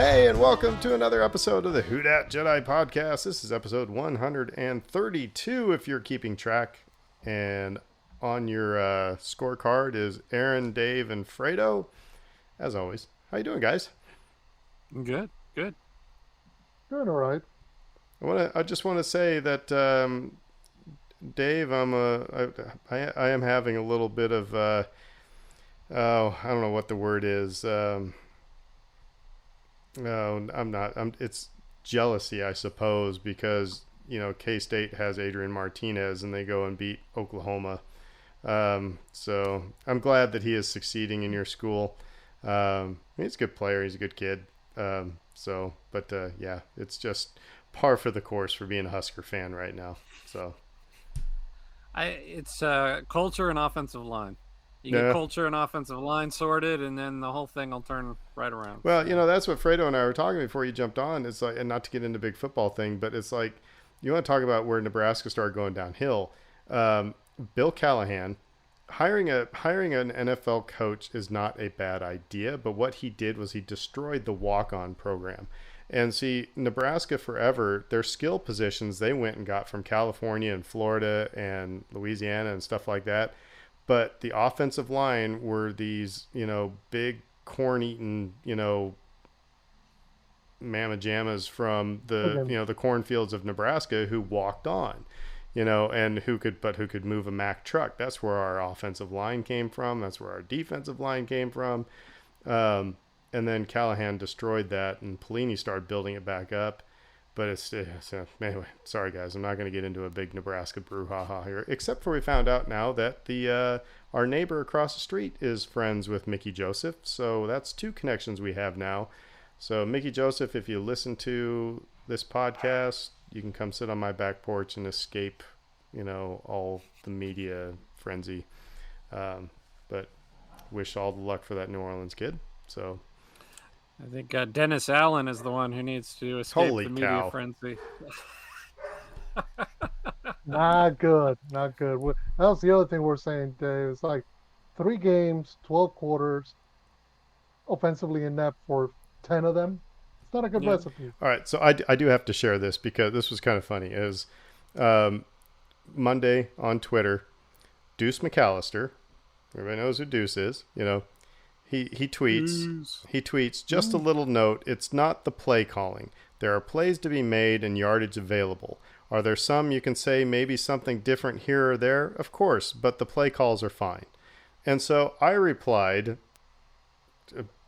Hey, and welcome to another episode of the Who Dat Jedi podcast. This is episode 132, if you're keeping track. And on your scorecard is Aaron, Dave, and Fredo. As always, how you doing, guys? Good. Doing all right. I just want to say that Dave, I am having a little bit of I don't know what the word is. No, I'm not. It's jealousy, I suppose, because K-State has Adrian Martinez and they go and beat Oklahoma. So I'm glad that he is succeeding in your school. He's a good player. He's a good kid. Yeah, it's just par for the course for being a Husker fan right now. So It's culture and offensive line. You get culture and offensive line sorted, and then the whole thing will turn right around. Well, that's what Fredo and I were talking before you jumped on. It's like, and not to get into big football thing, but it's like, you want to talk about where Nebraska started going downhill. Bill Callahan hiring an NFL coach is not a bad idea, but what he did was he destroyed the walk-on program. And see, Nebraska forever, their skill positions they went and got from California and Florida and Louisiana and stuff like that. But the offensive line were these, big corn-eating, mamma jammas from the cornfields of Nebraska who walked on, and who could move a Mack truck. That's where our offensive line came from. That's where our defensive line came from. And then Callahan destroyed that, and Pelini started building it back up. But anyway, sorry guys, I'm not going to get into a big Nebraska brouhaha here, except for we found out now that our neighbor across the street is friends with Mickey Joseph, so that's two connections we have now. So Mickey Joseph, if you listen to this podcast, you can come sit on my back porch and escape, all the media frenzy. But wish all the luck for that New Orleans kid. So. I think Dennis Allen is the one who needs to escape the media frenzy. Not good. That was the other thing we're saying, Dave. It's like 3 games, 12 quarters, offensively inept for 10 of them. It's not a good recipe. All right, so I do have to share this because this was kind of funny. Is Monday on Twitter, Deuce McAllister, everybody knows who Deuce is, He tweets just a little note. It's not the play calling. There are plays to be made and yardage available. Are there some you can say maybe something different here or there? Of course, but the play calls are fine. And so I replied,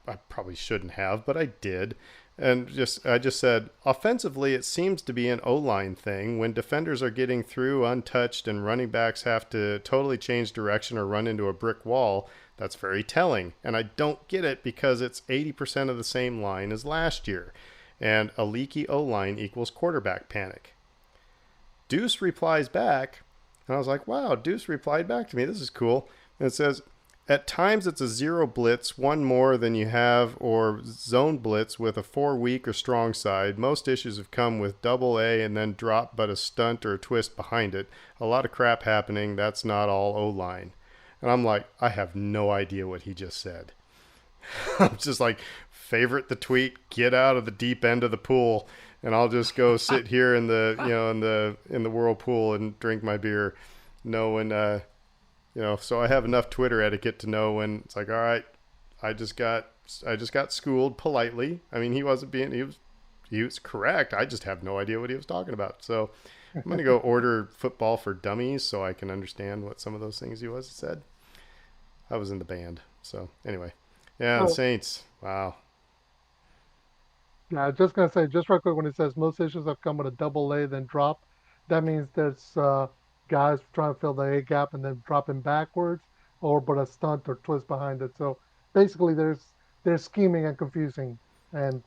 I probably shouldn't have, but I did. And I just said, offensively, it seems to be an O-line thing. When defenders are getting through untouched and running backs have to totally change direction or run into a brick wall, that's very telling. And I don't get it because it's 80% of the same line as last year. And a leaky O-line equals quarterback panic. Deuce replies back, and I was like, wow, Deuce replied back to me. This is cool. And it says, at times it's a 0 blitz, one more than you have, or zone blitz with a 4 weak or strong side. Most issues have come with double A and then drop but a stunt or a twist behind it. A lot of crap happening. That's not all O-line. And I'm like, I have no idea what he just said. I'm just like, favorite the tweet, get out of the deep end of the pool, and I'll just go sit here in the in the whirlpool and drink my beer, knowing so I have enough Twitter etiquette to know when it's like, all right, I just got schooled politely. I mean, he was correct. I just have no idea what he was talking about. So I'm gonna go order Football for Dummies so I can understand what some of those things he said. I was in the band, so anyway, the Saints. Wow. Yeah, just gonna say, just real quick, when it says most issues have come with a double A then drop, that means there's guys trying to fill the A gap and then dropping backwards, but a stunt or twist behind it. So basically, they're scheming and confusing and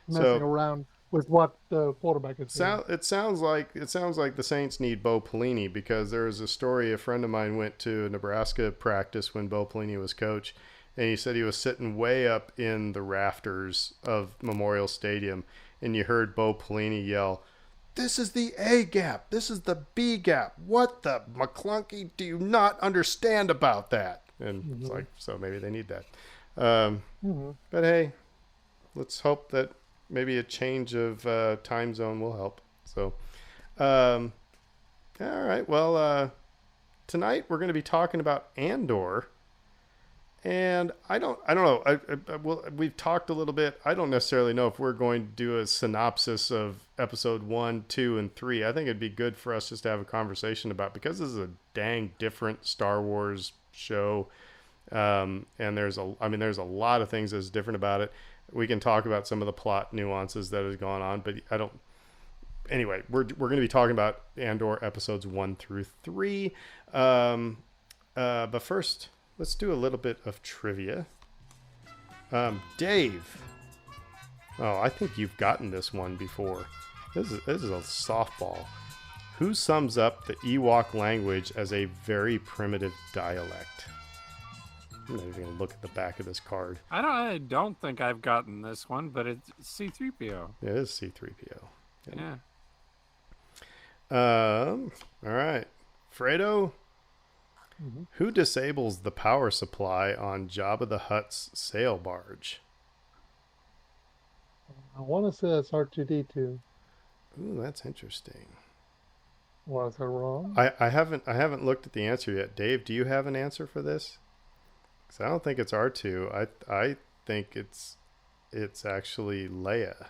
messing around with what the quarterback is doing. It sounds like the Saints need Bo Pelini, because there was a story. A friend of mine went to a Nebraska practice when Bo Pelini was coach, and he said he was sitting way up in the rafters of Memorial Stadium, and you heard Bo Pelini yell, "This is the A gap. This is the B gap. What the McClunky do you not understand about that?" And it's like, so maybe they need that. But hey, let's hope that maybe a change of time zone will help. So, um, all right. Well, tonight we're going to be talking about Andor. And I don't know. Well, we've talked a little bit. I don't necessarily know if we're going to do a synopsis of episode 1, 2, and 3. I think it'd be good for us just to have a conversation about, because this is a dang different Star Wars show. And there's a lot of things that's different about it. We can talk about some of the plot nuances that has gone on, but I don't. Anyway, we're going to be talking about Andor episodes 1 through 3. But first, let's do a little bit of trivia. Dave. Oh, I think you've gotten this one before. This is a softball. Who sums up the Ewok language as a very primitive dialect? I'm not even going to look at the back of this card. I don't think I've gotten this one, but it's C-3PO. It is C-3PO. Yeah. All right. Fredo, Mm-hmm. who disables the power supply on Jabba the Hutt's sail barge? I want to say it's R2D2. Ooh, that's interesting. Was I wrong? I haven't looked at the answer yet. Dave, do you have an answer for this? Because I don't think it's R2. I think it's actually Leia.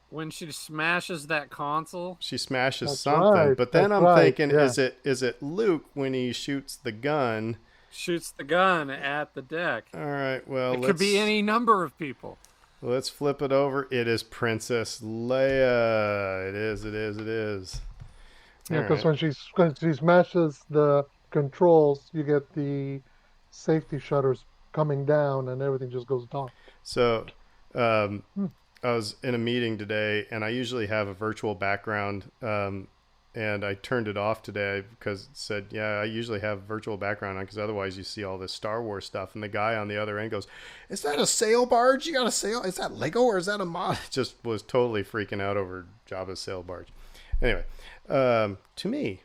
When she smashes that console. She smashes That's something, right, but then that's I'm right, thinking, yeah. is it Luke when he shoots the gun? Shoots the gun at the deck. All right, well, It could be any number of people. Let's flip it over. It is Princess Leia. It is. Yeah, All because right. when she smashes the controls, you get the safety shutters coming down, and everything just goes dark. So, um, Hmm. I was in a meeting today, and I usually have a virtual background, and I turned it off today because it said, yeah, I usually have virtual background on because otherwise you see all this Star Wars stuff. And the guy on the other end goes, is that a sail barge? You got a sail? Is that Lego or is that a mod? Just was totally freaking out over Jabba's sail barge. Anyway, to me,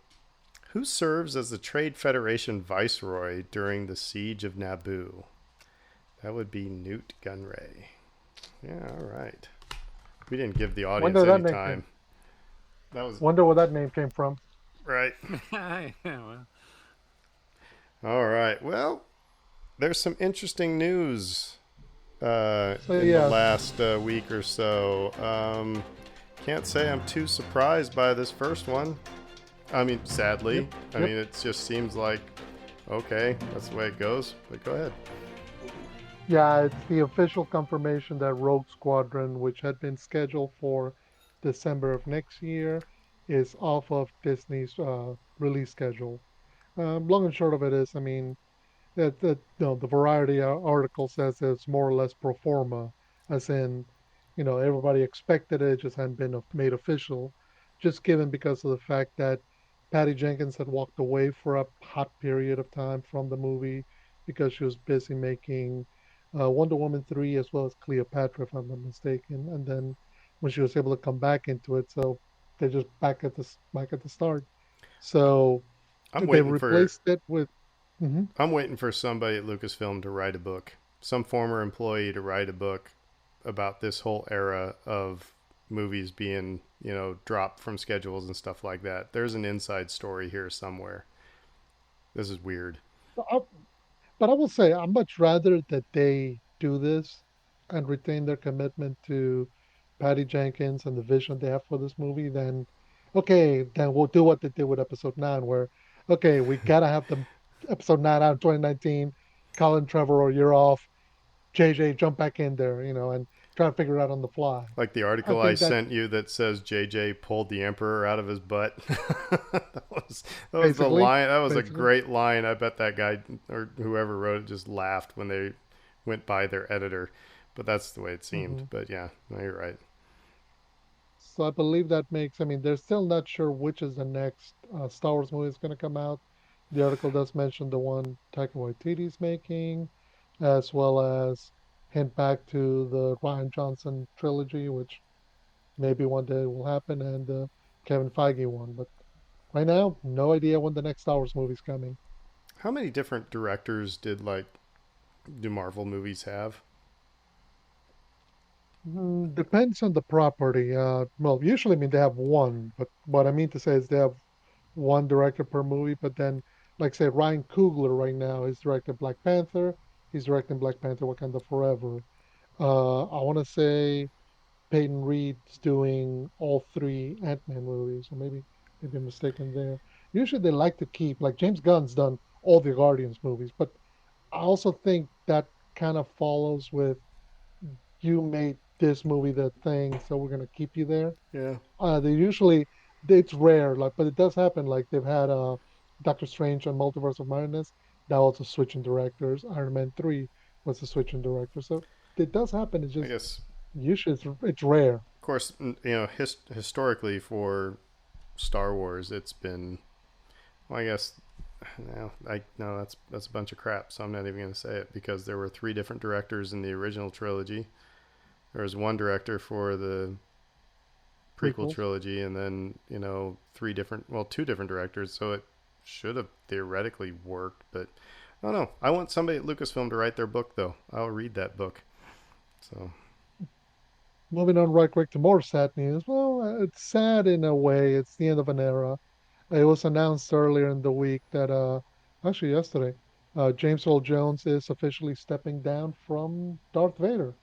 who serves as the Trade Federation viceroy during the siege of Naboo? That would be Newt Gunray. Yeah, all right. We didn't give the audience Wonder any that time. That was Wonder where that name came from. right. Yeah, well, All right. Well, there's some interesting news So in the yeah, last week or so. Can't say I'm too surprised by this first one. I mean, sadly. Yep, I yep. mean, it just seems like, okay, that's the way it goes. But go ahead. yeah, it's the official confirmation that Rogue Squadron, which had been scheduled for December of next year, is off of Disney's release schedule. Long and short of it is, I mean, the Variety article says it's more or less pro forma, as in, everybody expected it, just hadn't been made official, just given because of the fact that Patty Jenkins had walked away for a hot period of time from the movie because she was busy making Wonder Woman 3 as well as Cleopatra, if I'm not mistaken. And then when she was able to come back into it, so they're just back at the start. So I'm they waiting for replaced it with. Mhm. I'm waiting for somebody at Lucasfilm to write a book. Some former employee to write a book about this whole era of movies being, dropped from schedules and stuff like that. There's an inside story here somewhere. This is weird. I, but I will say, I'd much rather that they do this and retain their commitment to Patty Jenkins and the vision they have for this movie than, okay, then we'll do what they did with Episode 9, where, okay, we gotta have the Episode 9 out in 2019. Colin Trevorrow, you're off. JJ, jump back in there, and try to figure it out on the fly. Like the I article I think that sent you that says JJ pulled the emperor out of his butt. that was the basically, line. That was a basically. great line. I bet that guy or whoever wrote it just laughed when they went by their editor. But that's the way it seemed. Mhm. But yeah, no, you're right. So I believe that makes, I mean, they're still not sure which is the next Star Wars movie that's going to come out. The article does mention the one Taika Waititi's making, as well as hint back to the Ryan Johnson trilogy, which maybe one day will happen, and the Kevin Feige one. But right now, no idea when the next Star Wars movie's coming. How many different directors do Marvel movies have? Depends on the property. Well, usually, I mean, they have one, but what I mean to say is they have one director per movie. But then, like say, Ryan Coogler right now is directing Black Panther. He's directing Black Panther: Wakanda Forever. I want to say Peyton Reed's doing all three Ant-Man movies, or maybe I'm mistaken there. Usually, they like to keep like James Gunn's done all the Guardians movies, but I also think that kind of follows with you made this movie the thing, so we're gonna keep you there. Yeah. They usually it's rare, like, but it does happen. Like they've had Doctor Strange and Multiverse of Madness that was a switching directors. Iron Man 3 was a switching director, so it does happen. It's I just guess, usually it's rare. of course, historically for Star Wars, it's been. Well, I guess. No, no, that's a bunch of crap. So I'm not even going to say it because there were three different directors in the original trilogy. There was one director for the prequel Prequels. trilogy, and then two different directors. So it should have theoretically worked, but I don't know. I want somebody at Lucasfilm to write their book, though. I'll read that book. So Moving on right quick to more sad news. Well, it's sad in a way. It's the end of an era. It was announced earlier in the week that, actually yesterday, James Earl Jones is officially stepping down from Darth Vader.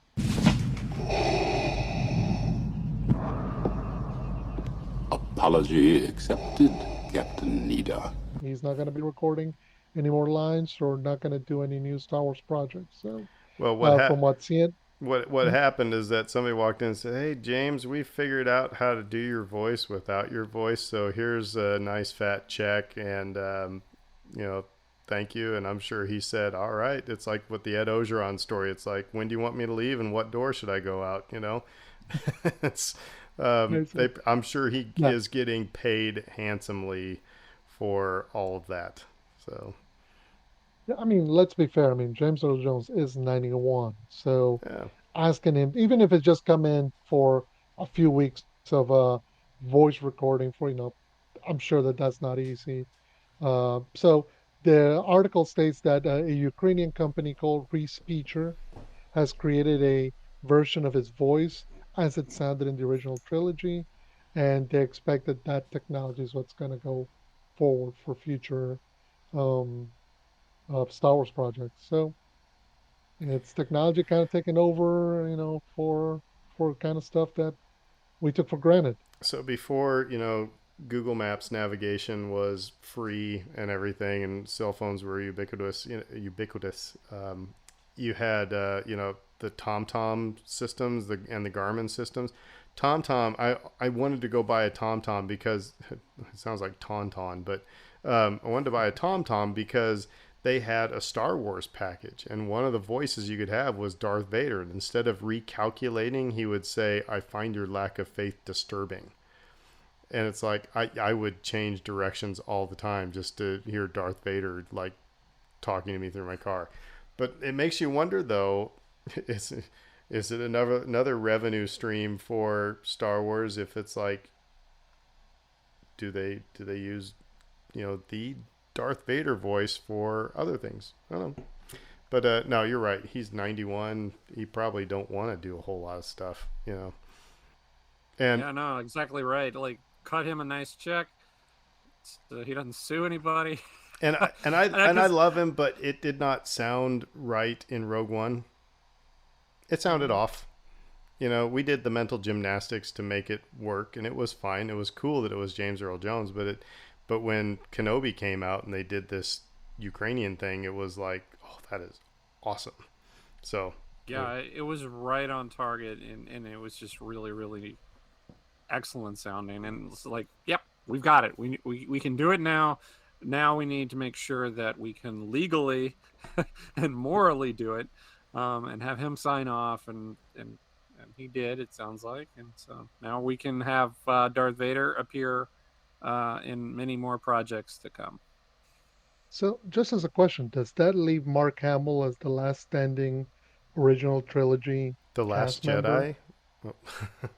Apology accepted, Captain Nita. He's not going to be recording any more lines or not going to do any new Star Wars projects. So, well, from what's seen, what happened is that somebody walked in and said, "Hey, James, we figured out how to do your voice without your voice. So here's a nice fat check, and you know, thank you." And I'm sure he said, "All right." It's like with the Ed Ogeron story. It's like, when do you want me to leave, and what door should I go out? It's basically, I'm sure he yeah. is getting paid handsomely for all of that. So Yeah, I mean, let's be fair. I mean, James Earl Jones is 91. So yeah. asking him, even if it's just come in for a few weeks of voice recording for, I'm sure that that's not easy. So the article states that a Ukrainian company called Respeecher has created a version of his voice as it sounded in the original trilogy, and they expect that that technology is what's going to go forward for future um, Star Wars projects. So it's technology kind of taking over, for kind of stuff that we took for granted. So before, Google Maps navigation was free and everything, and cell phones were ubiquitous. You had, the TomTom systems, and the Garmin systems. TomTom, I wanted to go buy a TomTom because it sounds like Tauntaun, but I wanted to buy a TomTom because they had a Star Wars package, and one of the voices you could have was Darth Vader. And instead of recalculating, he would say, "I find your lack of faith disturbing." And it's like I would change directions all the time just to hear Darth Vader like talking to me through my car. But it makes you wonder, though, is is it another revenue stream for Star Wars? If it's like, do they use the Darth Vader voice for other things? I don't know. But no, you're right. He's 91. He probably don't want to do a whole lot of stuff. And Yeah, no, exactly right. Like, cut him a nice check so he doesn't sue anybody. and I and I and I Because love him, but it did not sound right in Rogue One. It sounded off. We did the mental gymnastics to make it work, and it was fine. It was cool that it was James Earl Jones, but when Kenobi came out and they did this Ukrainian thing, it was like, oh, that is awesome. So, yeah, it was right on target, and it was just really, really excellent sounding. And it's like, yep, we've got it. We can do it now. Now we need to make sure that we can legally and morally do it, and have him sign off, and he did. It sounds like, and so now we can have Darth Vader appear in many more projects to come. So, just as a question, does that leave Mark Hamill as the last standing original trilogy The Last cast member? Jedi. Oh.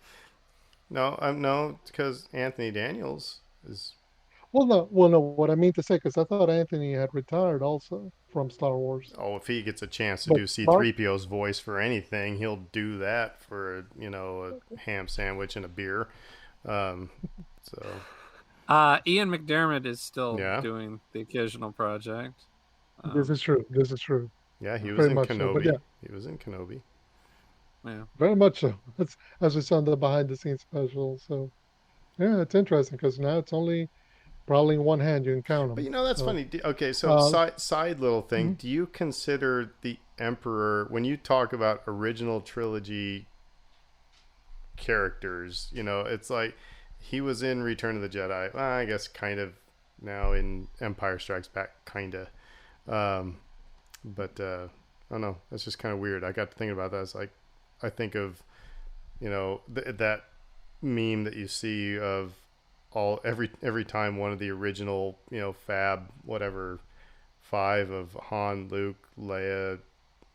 No, no, because Anthony Daniels is. Well, no. What I mean to say, because I thought Anthony had retired also from Star Wars. Oh, if he gets a chance to But do Mark, C-3PO's voice for anything, he'll do that for, a ham sandwich and a beer. Um, so, Ian McDermott is still yeah. doing the occasional project. this is true. This is true. Yeah, he was Very in much so. But yeah, Kenobi. He was in Kenobi. Yeah. very much so. That's as we saw in the behind the scenes special. So yeah, it's interesting because now it's only probably in one hand you can count But them. that's So funny. Okay, so uh, side little thing. mhm. Do you consider the Emperor when you talk about original trilogy characters? It's like he was in Return of the Jedi. Well, I guess kind of now in Empire Strikes Back, kinda. Um, but I don't know. That's just kind of weird. I got to thinking about that. It's like I think of that meme that you see of every time one of the original Fab whatever five of Han, Luke, Leia,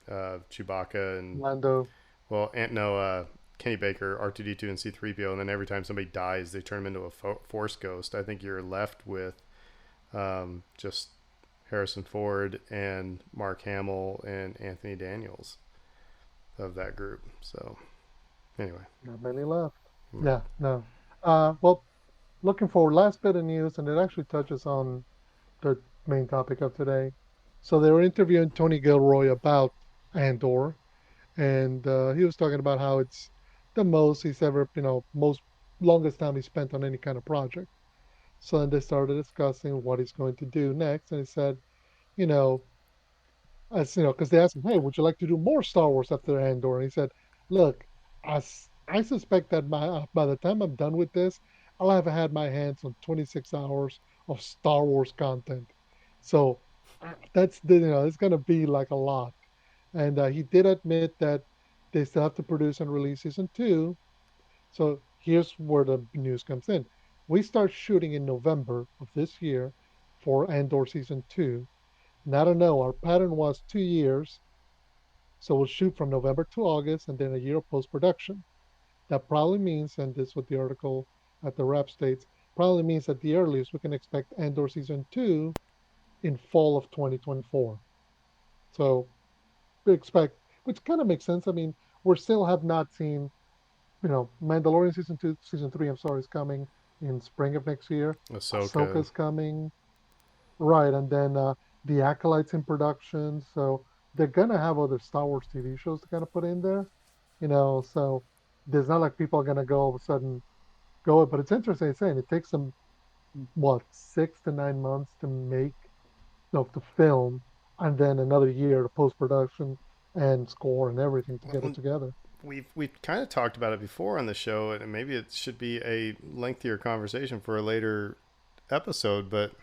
Chewbacca, and Lando. Kenny Baker, R2D2, and C3PO, and then every time somebody dies, they turn them into a Force ghost. I think you're left with just Harrison Ford and Mark Hamill and Anthony Daniels of that group. So anyway, Not many left. hmm. Yeah, no. Well, looking forward. Last bit of news, and it actually touches on the main topic of today. So they were interviewing Tony Gilroy about Andor, and he was talking about how it's the most he's ever, most longest time he spent on any kind of project. So then they started discussing what he's going to do next, and he said, you know, because they asked him, hey, would you like to do more Star Wars after Andor? And he said, look, I suspect that by the time I'm done with this, I'll have had my hands on 26 hours of Star Wars content. So it's going to be like a lot. And he did admit that they still have to produce and release season two. So here's where the news comes in. We start shooting in November of this year for Andor season two. And I don't know, our pattern was 2 years. So we'll shoot from November to August and then a year of post production. That probably means, and this is what the article at the Wrap states, probably means at the earliest we can expect Andor season two in fall of 2024. So we expect, which kind of makes sense. I mean, we still have not seen, Mandalorian season two, season three, I'm sorry, is coming in spring of next year. Ahsoka. Ahsoka's coming. Right, and then the Acolytes in production. So they're gonna have other Star Wars TV shows to kind of put in there, So there's not like people are gonna go all of a sudden go. But it's interesting saying it takes them what 6 to 9 months to make, to film, and then another year to post production and score and everything to get it together. We've kind of talked about it before on the show, and maybe it should be a lengthier conversation for a later episode. But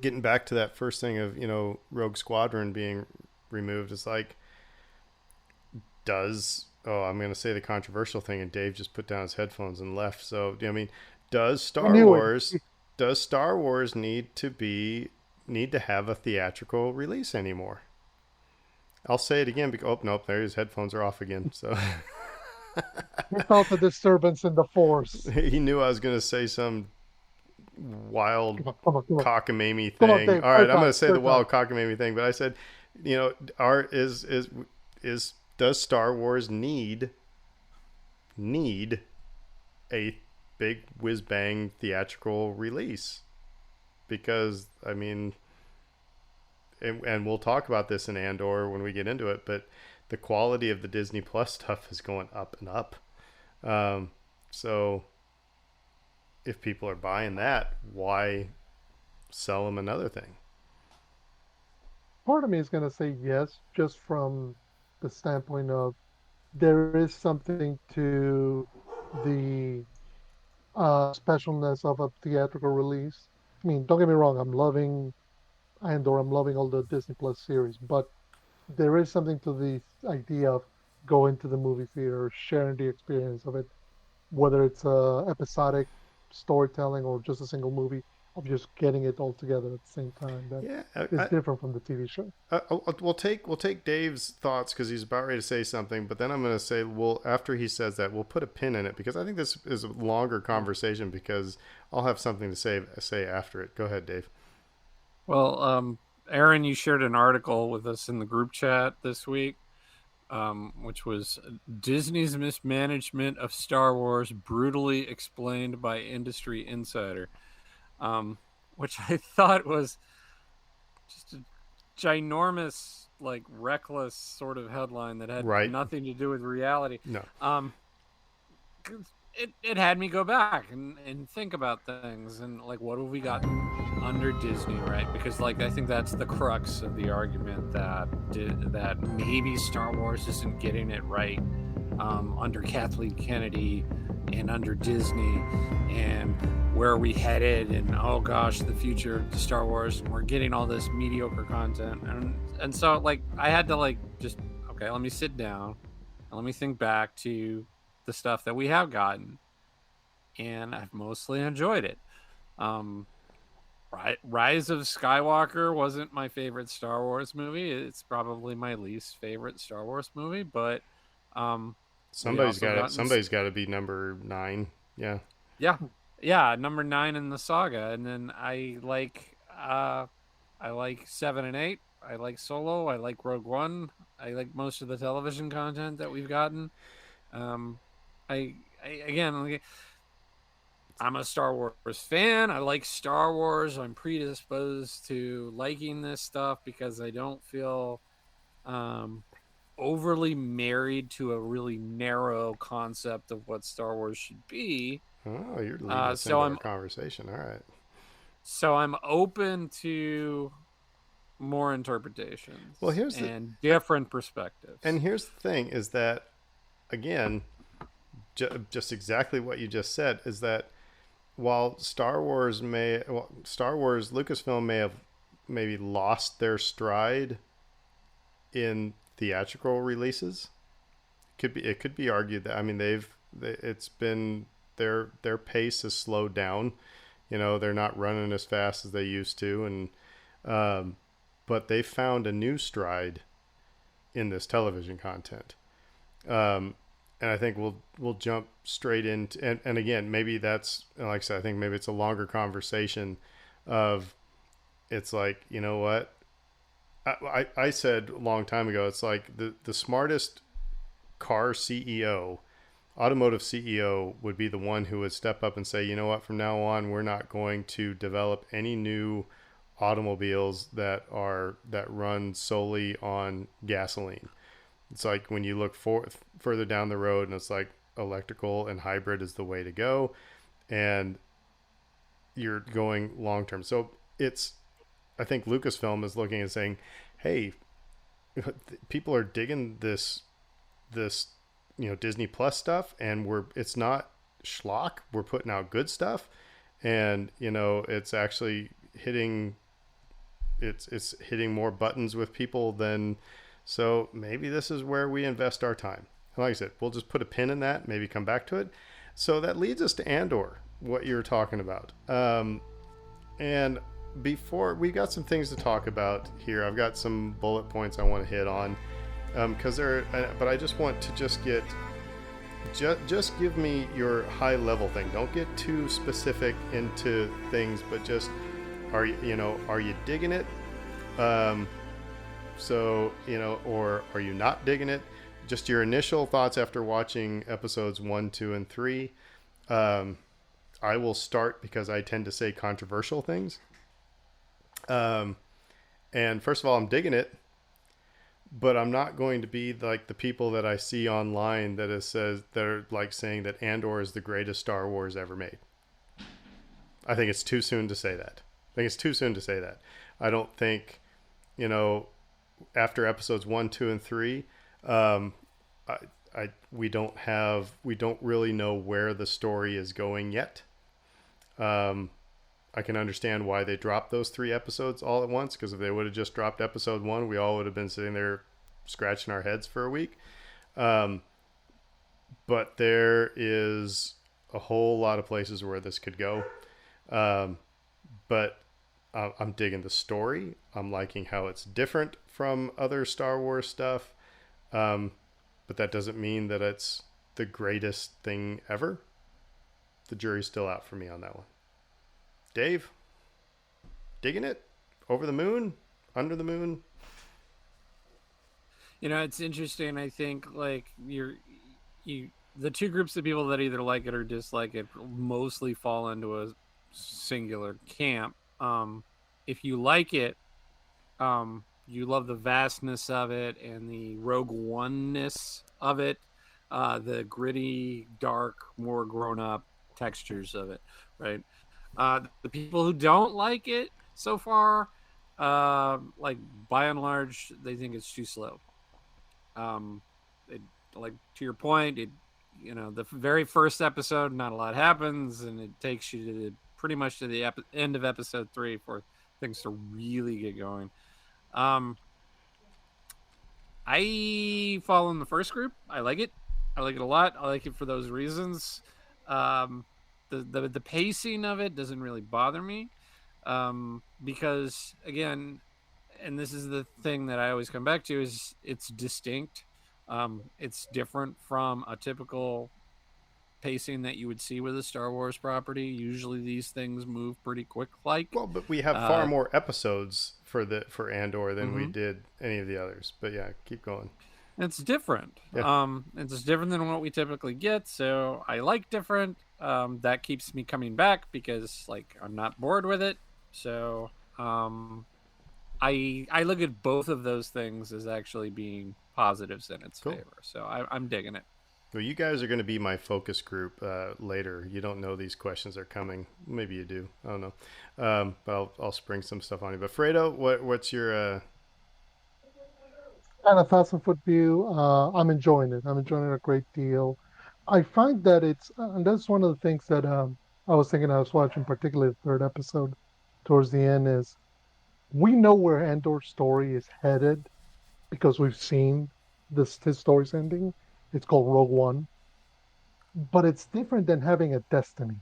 getting back to that first thing of Rogue Squadron being removed, is like, I'm going to say the controversial thing, and Dave just put down his headphones and left. So I mean, does I Star knew it. Wars does Star Wars need to have a theatrical release anymore? I'll say it again because nope, there his headphones are off again. So He felt a disturbance in the force. he knew I was going to say some wild Come on, cockamamie come on, thing. Dave. All right, Third I'm going time, to say the third time. wild cockamamie thing, but I said, are is does Star Wars need a big whiz bang theatrical release? Because I mean, and we'll talk about this in Andor when we get into it, but the quality of the Disney Plus stuff is going up and up. So if people are buying that, why sell them another thing? Part of me is going to say yes, just from the standpoint of there is something to the specialness of a theatrical release. I mean, don't get me wrong, I'm loving Andor, I'm loving all the Disney Plus series, but there is something to the idea of going to the movie theater, sharing the experience of it, whether it's episodic storytelling or just a single movie, of just getting it all together at the same time. That Yeah, is different from the TV show. we'll take Dave's thoughts because he's about ready to say something, but then I'm going to say, well, after he says that, we'll put a pin in it because I think this is a longer conversation because I'll have something to say after it. Go ahead, Dave. Well, Aaron, you shared an article with us in the group chat this week, which was Disney's mismanagement of Star Wars brutally explained by industry insider, which I thought was just a ginormous, like reckless sort of headline that had Right. nothing to do with reality. No. It had me go back and think about things and like what have we gotten under Disney, right? Because like I think that's the crux of the argument that maybe Star Wars isn't getting it right under Kathleen Kennedy and under Disney, and where are we headed, and oh gosh, the future of Star Wars, and we're getting all this mediocre content, and so like I had to like just okay, let me sit down and let me think back to the stuff that we have gotten, and I've mostly enjoyed it. Um, Rise of Skywalker wasn't my favorite Star Wars movie. It's probably my least favorite Star Wars movie, but we Somebody's also got it. gotten Somebody's got to be number 9. Yeah. yeah, number 9 in the saga, and then I like 7 and 8. I like Solo. I like Rogue One. I like most of the television content that we've gotten. Um, I again, like, I'm a Star Wars fan. I like Star Wars. I'm predisposed to liking this stuff because I don't feel um, overly married to a really narrow concept of what Star Wars should be. Oh, you're leading us So into our conversation. All right. I'm open to more interpretations Well, and different perspectives. And here's the thing: is that again, just exactly what you just said is that while Star Wars Lucasfilm may have maybe lost their stride in theatrical releases. It could be argued that, I mean, it's been their pace has slowed down. You know, they're not running as fast as they used to, and but they found a new stride in this television content. And I think we'll jump straight into, and again, maybe that's, like I said, I think maybe it's a longer conversation of, it's like, you know what, I said a long time ago, it's like the smartest car CEO, automotive CEO would be the one who would step up and say, you know what, from now on, we're not going to develop any new automobiles that run solely on gasoline. It's like when you look further down the road, and it's like electrical and hybrid is the way to go, and you're going long term. So I think Lucasfilm is looking and saying, hey, people are digging this Disney Plus stuff, and it's not schlock. We're putting out good stuff, and it's actually hitting more buttons with people than. So maybe this is where we invest our time. Like I said, we'll just put a pin in that, maybe come back to it. So that leads us to Andor, what you're talking about. And before, we got some things to talk about here. I've got some bullet points I want to hit on. But I just want to just give me your high level thing. Don't get too specific into things, but just, are you digging it? So, or are you not digging it? Just your initial thoughts after watching episodes 1, 2, and 3. I will start because I tend to say controversial things. And first of all, I'm digging it, but I'm not going to be like the people that I see online that are like saying that Andor is the greatest Star Wars ever made. I think it's too soon to say that. I don't think, after episodes 1, 2, and 3, we don't really know where the story is going yet. I can understand why they dropped those 3 episodes all at once, because if they would have just dropped episode 1, we all would have been sitting there scratching our heads for a week. But there is a whole lot of places where this could go. But I'm digging the story. I'm liking how it's different from other Star Wars stuff. But that doesn't mean that it's the greatest thing ever. The jury's still out for me on that one. Dave, digging it? Over the moon? under the moon. It's interesting. I think like you the two groups of people that either like it or dislike it mostly fall into a singular camp. If you like it, you love the vastness of it and the Rogue One-ness of it, the gritty, dark, more grown-up textures of it, right? The people who don't like it so far, like by and large, they think it's too slow. Um, it, like to your point, the very first episode, not a lot happens, and it takes you to pretty much to the end of episode 3 for things to really get going. Um, I fall in the first group. I like it. I like it a lot. I like it for those reasons. Um, the pacing of it doesn't really bother me, because again, and this is the thing that I always come back to, is it's distinct. It's different from a typical pacing that you would see with a Star Wars property. Usually these things move pretty quick. Like, Well, but we have far more episodes for Andor than we did any of the others. But yeah, keep going. it's different. Yeah. It's different than what we typically get. So I like different. That keeps me coming back because like I'm not bored with it. So I look at both of those things as actually being positives in its Cool. favor. So I'm digging it. Well, you guys are going to be my focus group later. You don't know these questions are coming. Maybe you do. I don't know. But I'll spring some stuff on you. But Fredo, what's your? And a 1,000 foot view, I'm enjoying it. I'm enjoying it a great deal. I find that and that's one of the things that I was thinking I was watching, particularly the third episode towards the end, is we know where Andor's story is headed because we've seen his story's ending. It's called Rogue One, but it's different than having a destiny.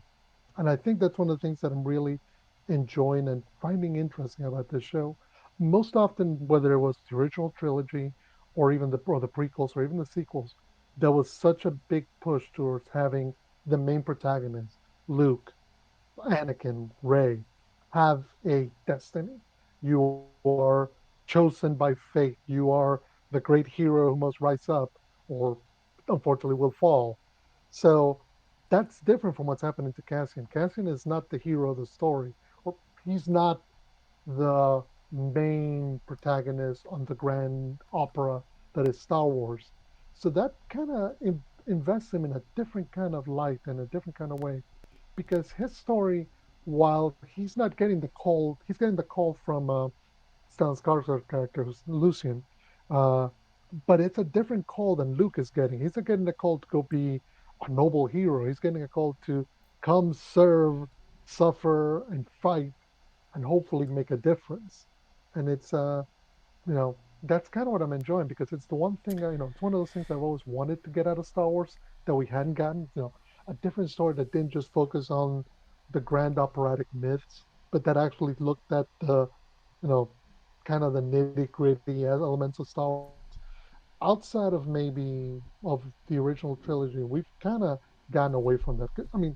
And I think that's one of the things that I'm really enjoying and finding interesting about this show. Most often, whether it was the original trilogy or even the prequels or even the sequels, there was such a big push towards having the main protagonist, Luke, Anakin, Rey, have a destiny. You are chosen by fate. You are the great hero who must rise up or unfortunately will fall. So that's different from what's happening to Cassian. Cassian is not the hero of the story, or he's not the main protagonist on the grand opera that is Star Wars. So that kind of invests him in a different kind of light and a different kind of way because his story, while he's not getting the call, he's getting the call from Stellan Skarsgård's character, who's Lucian, uh, but it's a different call than Luke is getting. He's not getting a call to go be a noble hero. He's getting a call to come serve, suffer, and fight, and hopefully make a difference. And that's kind of what I'm enjoying because it's the one thing it's one of those things I've always wanted to get out of Star Wars that we hadn't gotten. A different story that didn't just focus on the grand operatic myths, but that actually looked at the you know kind of the nitty gritty elements of Star Wars. Outside of maybe of the original trilogy, we've kind of gotten away from that. I mean,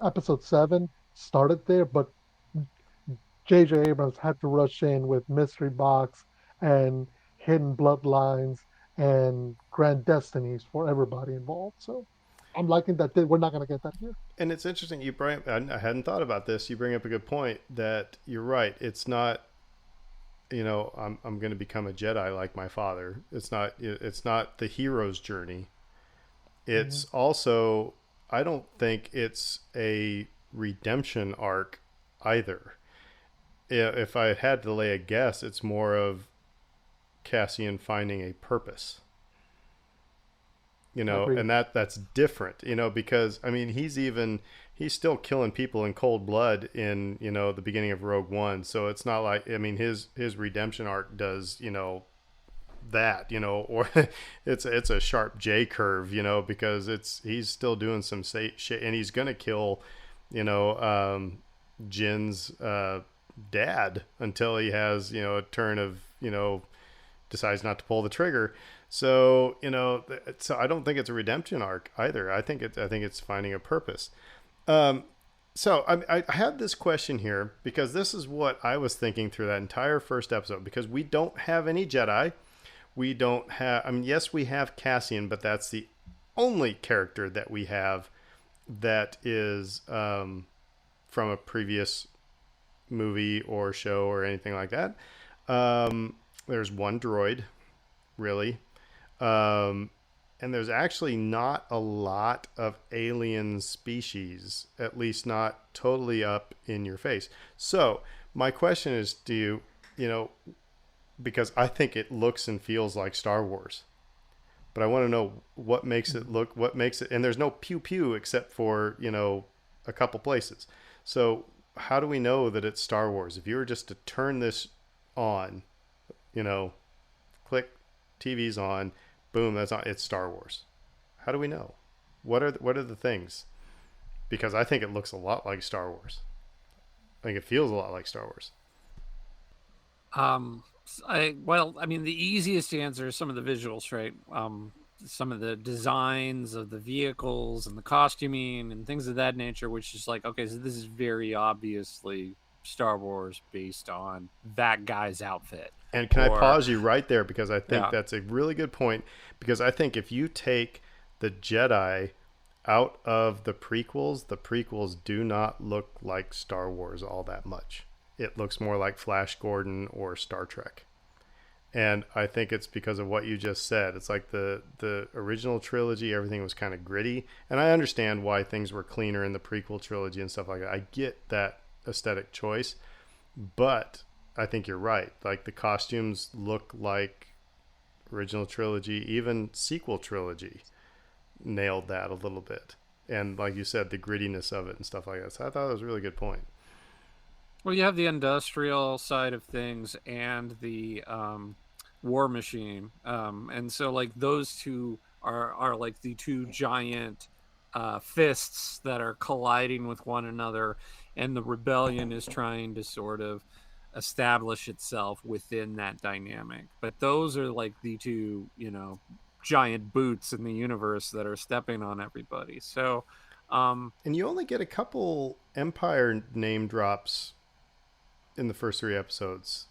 Episode 7 started there, but J.J. Abrams had to rush in with Mystery Box and Hidden Bloodlines and Grand Destinies for everybody involved. So I'm liking that we're not going to get that here. And it's interesting you bring. I hadn't thought about this. You bring up a good point that you're right. It's not. I'm going to become a Jedi like my father. It's not. It's not the hero's journey. It's also. I don't think it's a redemption arc either. If I had to lay a guess, it's more of Cassian finding a purpose. Agreed. And that's different, because I mean he's still killing people in cold blood in the beginning of Rogue One. So it's not like, I mean, his redemption arc does that, or it's a sharp J curve, because he's still doing some shit, and he's gonna kill Jin's dad until he has a turn of decides not to pull the trigger. So so I don't think it's a redemption arc either. I think it's finding a purpose. So I had this question here because this is what I was thinking through that entire first episode. Because we don't have any Jedi, we don't have. I mean, yes, we have Cassian, but that's the only character that we have that is from a previous movie or show or anything like that. There's one droid, really. Um, and there's actually not a lot of alien species, at least not totally up in your face. So my question is, because I think it looks and feels like Star Wars, but I want to know what makes it look, what makes it, and there's no pew pew except for, a couple places. So how do we know that it's Star Wars? If you were just to turn this on, click, TV's on, boom, that's on, it's Star Wars. How do we know? What are the things? Because I think it looks a lot like Star Wars. I think it feels a lot like Star Wars. I mean, the easiest answer is some of the visuals, right? Some of the designs of the vehicles and the costuming and things of that nature, which is like, okay, so this is very obviously Star Wars based on that guy's outfit. And can I pause you right there, because I think that's a really good point, because I think if you take the Jedi out of the prequels do not look like Star Wars all that much. It looks more like Flash Gordon or Star Trek. And I think it's because of what you just said. It's like the original trilogy, everything was kind of gritty. And I understand why things were cleaner in the prequel trilogy and stuff like that. I get that aesthetic choice. But I think you're right. Like, the costumes look like original trilogy, even sequel trilogy nailed that a little bit. And like you said, the grittiness of it and stuff like that. So I thought that was a really good point. Well, you have the industrial side of things and the war machine, and so like those two are like the two giant fists that are colliding with one another, and the rebellion is trying to sort of establish itself within that dynamic. But those are like the two, giant boots in the universe that are stepping on everybody. So, and you only get a couple Empire name drops in the first 3 episodes.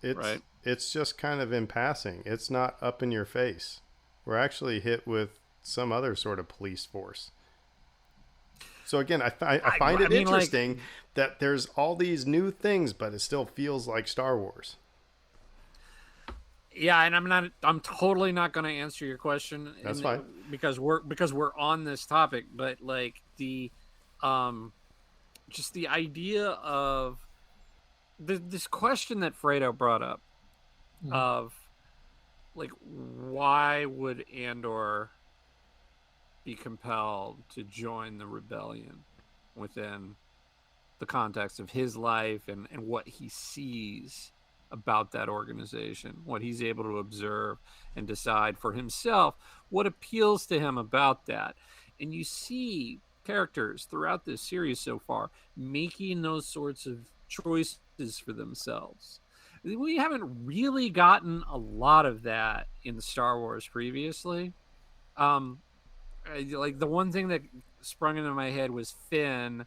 It's just kind of in passing. It's not up in your face. We're actually hit with some other sort of police force. So again, I find it interesting that there's all these new things, but it still feels like Star Wars. Yeah, and I'm totally not going to answer your question. That's fine. Because we're on this topic, but like the just the idea of this question that Fredo brought up of like, why would Andor be compelled to join the rebellion within the context of his life and what he sees about that organization, what he's able to observe and decide for himself, what appeals to him about that. And you see characters throughout this series so far making those sorts of choices for themselves. We haven't really gotten a lot of that in Star Wars previously. Like the one thing that sprung into my head was Finn.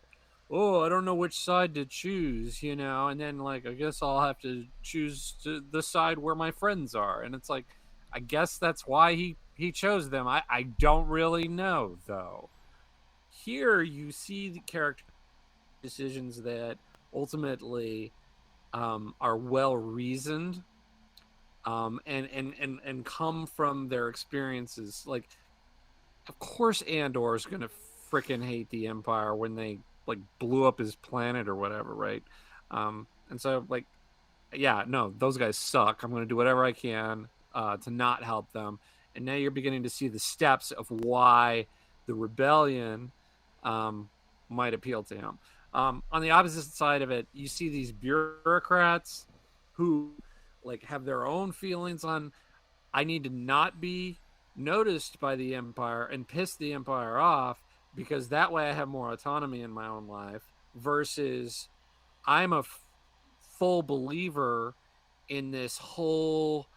Oh, I don't know which side to choose, and then like, I guess I'll have to choose the side where my friends are. And it's like, I guess that's why he chose them. I don't really know, though. Here you see the character decisions that ultimately are well reasoned, and come from their experiences. Like, of course Andor is gonna freaking hate the Empire when they like blew up his planet or whatever, right? And so like, yeah, no, those guys suck. I'm gonna do whatever I can to not help them. And now you're beginning to see the steps of why the rebellion might appeal to him. On the opposite side of it, you see these bureaucrats who like have their own feelings on, I need to not be noticed by the Empire and piss the Empire off, because that way I have more autonomy in my own life, versus I'm a full believer in this whole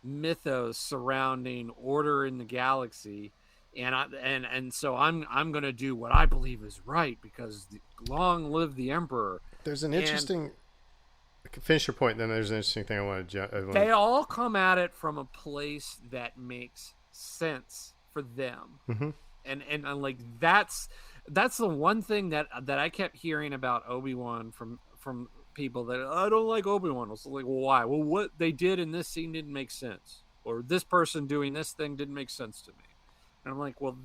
mythos surrounding order in the galaxy, and so I'm going to do what I believe is right because long live the emperor. There's an And interesting. Finish your point. Then there's an interesting thing I want to. they all come at it from a place that makes sense for them. Mm-hmm. And like that's the one thing that I kept hearing about Obi-Wan from people that I don't like Obi-Wan. I was like, well, why? Well, what they did in this scene didn't make sense, or this person doing this thing didn't make sense to me. And I'm like, well,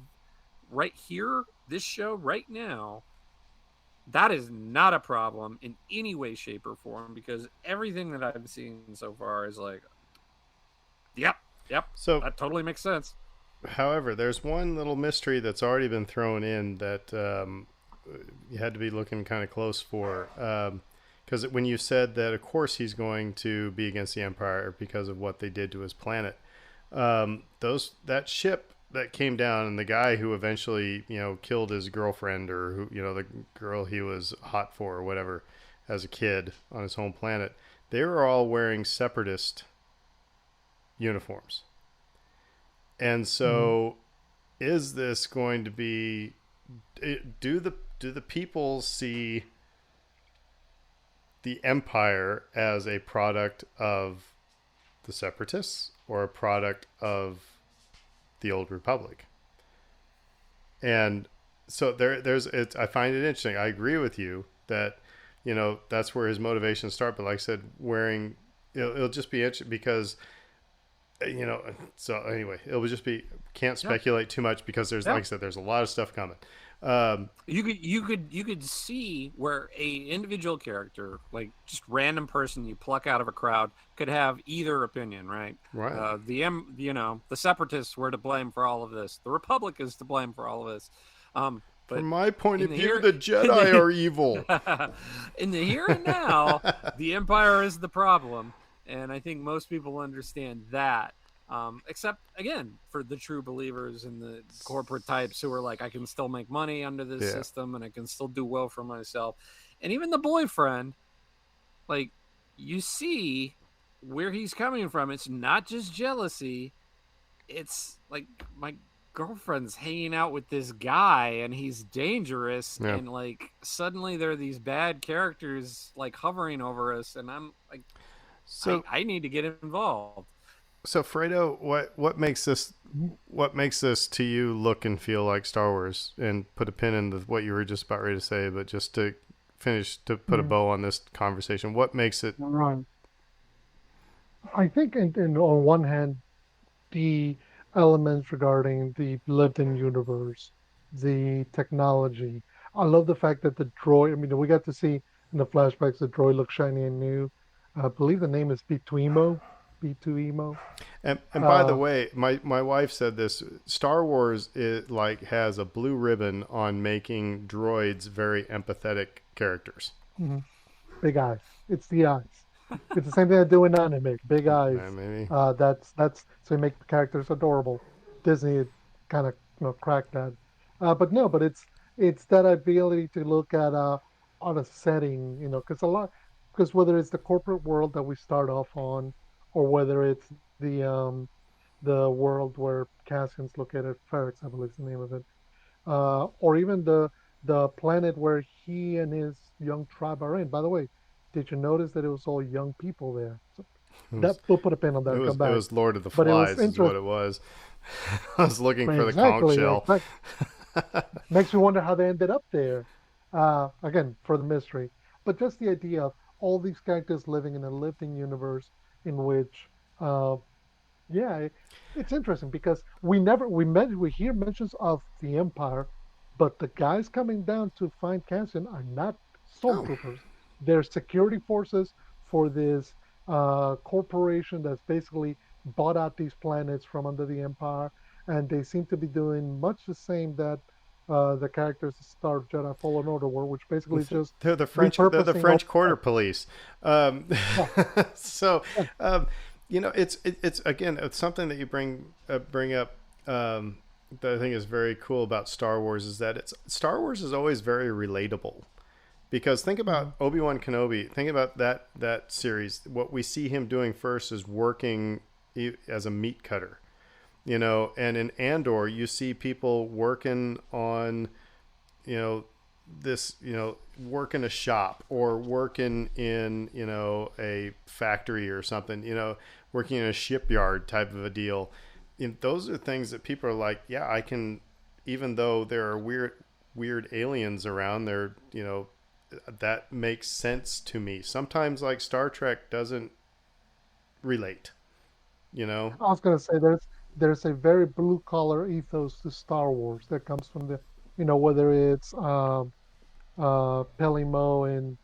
right here, this show right now, that is not a problem in any way, shape, or form, because everything that I've seen so far is like, yep, So that totally makes sense. however, there's one little mystery that's already been thrown in that you had to be looking kind of close for. Because when you said that, of course, he's going to be against the Empire because of what they did to his planet. That ship that came down and the guy who eventually, killed his girlfriend or who, the girl he was hot for or whatever as a kid on his home planet, they were all wearing separatist uniforms. And so, is this going to be? Do the people see the Empire as a product of the Separatists or a product of the Old Republic? And so I find it interesting. I agree with you that that's where his motivations start. But like I said, it'll just be interesting because. So anyway, it would just be can't speculate too much because there's like I said, there's a lot of stuff coming. You could see where a individual character, like just random person you pluck out of a crowd, could have either opinion, right? Right. The separatists were to blame for all of this. The Republic is to blame for all of this. But from my point of view, the Jedi are evil. In the here and now, the Empire is the problem. And I think most people understand that, except, again, for the true believers and the corporate types who are like, I can still make money under this system and I can still do well for myself. And even the boyfriend, like, you see where he's coming from. It's not just jealousy. It's like, my girlfriend's hanging out with this guy and he's dangerous. Yeah. And, like, suddenly there are these bad characters, like, hovering over us. And I'm like... So I need to get involved. So Fredo, what makes this to you look and feel like Star Wars? And put a pin in what you were just about ready to say, but just to finish, to put a bow on this conversation, what makes it? Right. I think, on one hand, the elements regarding the lived-in universe, the technology. I love the fact that the droid. I mean, we got to see in the flashbacks the droid looks shiny and new. I believe the name is B2EMO. B2EMO. And by the way, my wife said this. Star Wars has a blue ribbon on making droids very empathetic characters. Mm-hmm. Big eyes. It's the eyes. It's the same thing they do in anime. Big eyes. Yeah, maybe. That's so you make the characters adorable. Disney kind of cracked that. But it's that ability to look at on a setting, because whether it's the corporate world that we start off on, or whether it's the world where Cassian's located, Ferrex, I believe is the name of it, or even the planet where he and his young tribe are in. By the way, did you notice that it was all young people there? So we'll put a pin on that. It it was Lord of the Flies, is what it was. I was looking for the conch shell. Makes me wonder how they ended up there. Again, for the mystery, but just the idea of all these characters living in a lived-in universe in which, it's interesting because we hear mentions of the Empire, but the guys coming down to find Cassian are not stormtroopers. They're security forces for this corporation that's basically bought out these planets from under the Empire, and they seem to be doing much the same that the characters of Star Jedi Fallen Order were, which basically just they're the French quarter police. So it's again, it's something that you bring up that I think is very cool about Star Wars is that Star Wars is always very relatable. Because think about Obi-Wan Kenobi. Think about that series. What we see him doing first is working as a meat cutter. you know, and in Andor, you see people working on, you know, this, you know, work in a shop or working in, you know, a factory or something, you know, working in a shipyard type of a deal. You know, those are things that people are like, yeah, I can, even though there are weird aliens around there, you know, that makes sense to me. Sometimes like Star Trek doesn't relate, you know? I was gonna say there's a very blue collar ethos to Star Wars that comes from the, whether it's Pelimo in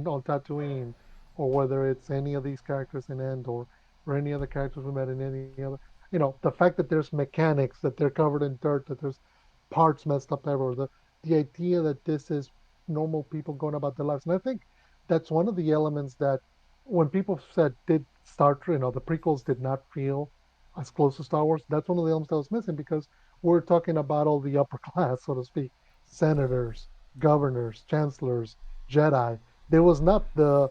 on Tatooine, or whether it's any of these characters in Andor, or any other characters we met in any other. The fact that there's mechanics, that they're covered in dirt, that there's parts messed up everywhere. The idea that this is normal people going about their lives, and I think that's one of the elements that when people said did Star Trek, the prequels did not feel as close to Star Wars. That's one of the elements that was missing because we're talking about all the upper class, so to speak, senators, governors, chancellors, Jedi. There was not the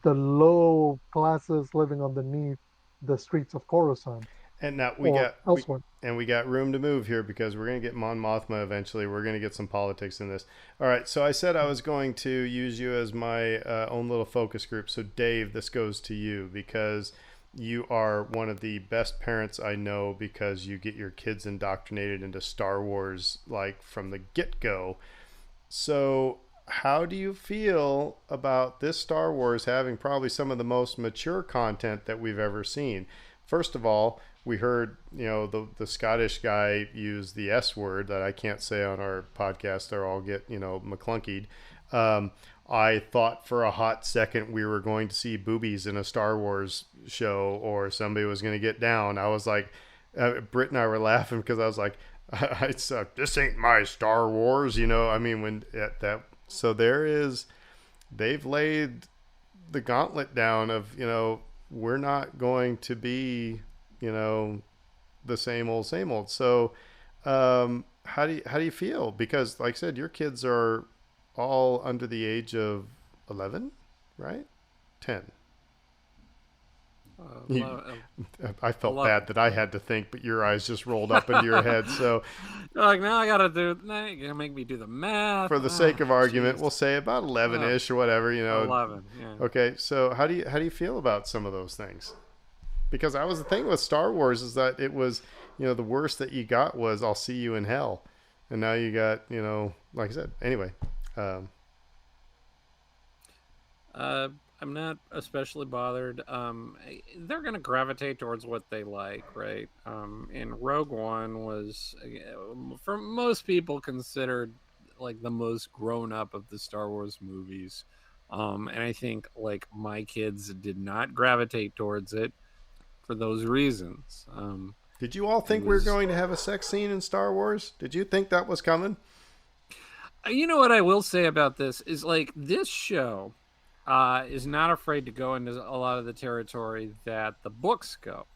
low classes living underneath the streets of Coruscant And now or elsewhere. we got room to move here because we're going to get Mon Mothma eventually. We're going to get some politics in this. All right, so I said I was going to use you as my own little focus group. So Dave, this goes to you because you are one of the best parents I know because you get your kids indoctrinated into Star Wars like from the get-go. So how do you feel about this Star Wars having probably some of the most mature content that we've ever seen? First of all, we heard, you know, the Scottish guy use the S word that I can't say on our podcast or I'll get, you know, McClunkied. I thought for a hot second we were going to see boobies in a Star Wars show or somebody was going to get down. I was like, Britt and I were laughing because I was like, I said, this ain't my Star Wars, you know. I mean, when at that, so they've laid the gauntlet down of, you know, we're not going to be, you know, the same old, same old. So, how do you feel? Because, like I said, your kids are all under the age of 11, right? 10. You, I felt bad that I had to think, but your eyes just rolled up into your head. So, you're like, now I gotta do. Now you're gonna make me do the math. for the sake of argument, Geez. we'll say about 11ish or whatever. You know, 11. Yeah. Okay, so how do you feel about some of those things? Because that was the thing with Star Wars is that it was, you know, the worst that you got was I'll see you in hell, and now you got, you know, like I said. Anyway, I'm not especially bothered. They're going to gravitate towards what they like, right? And Rogue One was, for most people, considered like the most grown up of the Star Wars movies. And I think like my kids did not gravitate towards it for those reasons. did you all think we were going to have a sex scene in Star Wars? Did you think that was coming? You know what I will say about this is like this show is not afraid to go into a lot of the territory that the books go.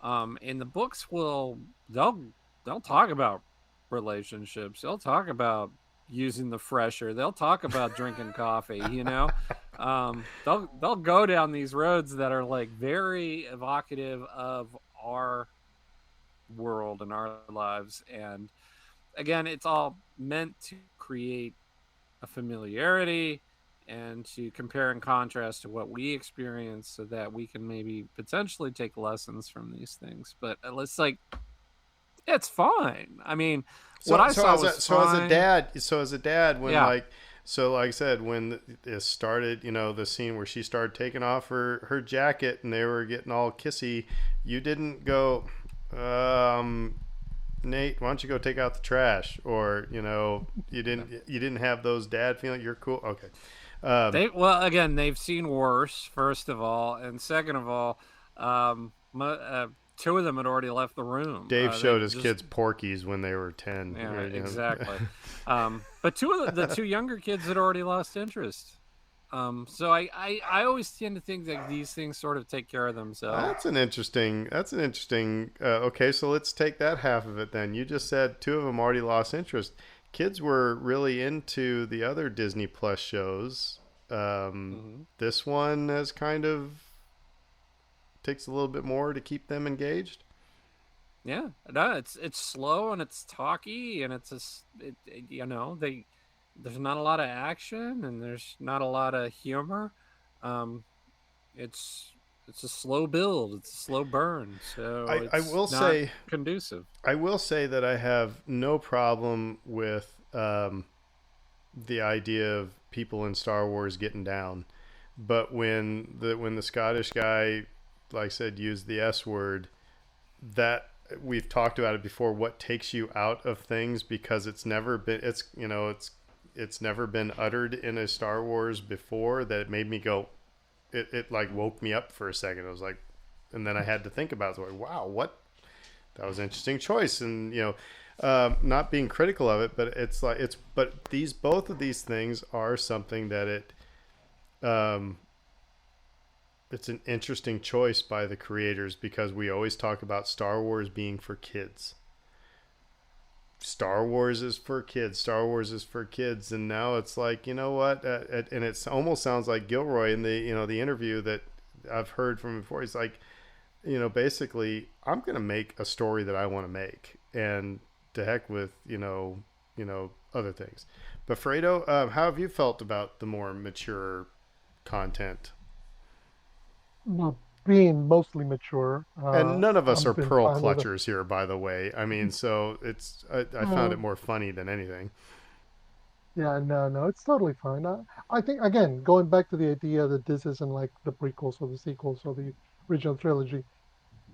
And the books they'll talk about relationships. They'll talk about using the fresher. They'll talk about drinking coffee. You know, they'll go down these roads that are like very evocative of our world and our lives. And again, it's all meant to create a familiarity and to compare and contrast to what we experience so that we can maybe potentially take lessons from these things. But it's like, it's fine. I mean, what I saw was fine. As a dad, when Yeah. like I said, when it started, you know, the scene where she started taking off her jacket and they were getting all kissy, you didn't go, Nate, why don't you go take out the trash? Or, you know, you didn't have those dad feeling. You're cool. Okay. They've seen worse, first of all, and second of all, two of them had already left the room. Dave showed his kids Porkies when they were 10. Yeah, You know. exactly. But two of the two younger kids had already lost interest. So I always tend to think that these things sort of take care of themselves. That's an interesting. Okay, so let's take that half of it then. You just said two of them already lost interest. Kids were really into the other Disney Plus shows. This one has kind of takes a little bit more to keep them engaged. Yeah, no, it's slow and it's talky and there's not a lot of action and there's not a lot of humor. Um, it's it's a slow build, it's a slow burn, so I it's will not say conducive. I will say that I have no problem with the idea of people in Star Wars getting down, but when the Scottish guy, like I said, used the S word, that we've talked about it before. What takes you out of things because it's never been uttered in a Star Wars before, that it made me go. It like woke me up for a second. I was like, and then I had to think about it. I was like, wow, what that was an interesting choice, and not being critical of it, but these both of these things are something that um, it's an interesting choice by the creators, because we always talk about Star Wars being for kids. Star Wars is for kids. Star Wars is for kids, and now it's like, you know what? And it almost sounds like Gilroy in the interview that I've heard from before. He's like, basically, I'm going to make a story that I want to make, and to heck with other things. But Fredo, how have you felt about the more mature content? Well, being mostly mature, And none of us are I've been pearl fine with it. clutchers here, by the way. I mean, so I found Uh, it more funny than anything. yeah, no, no, it's totally fine. I think again, going back to the idea that this isn't like the prequels or the sequels or the original trilogy,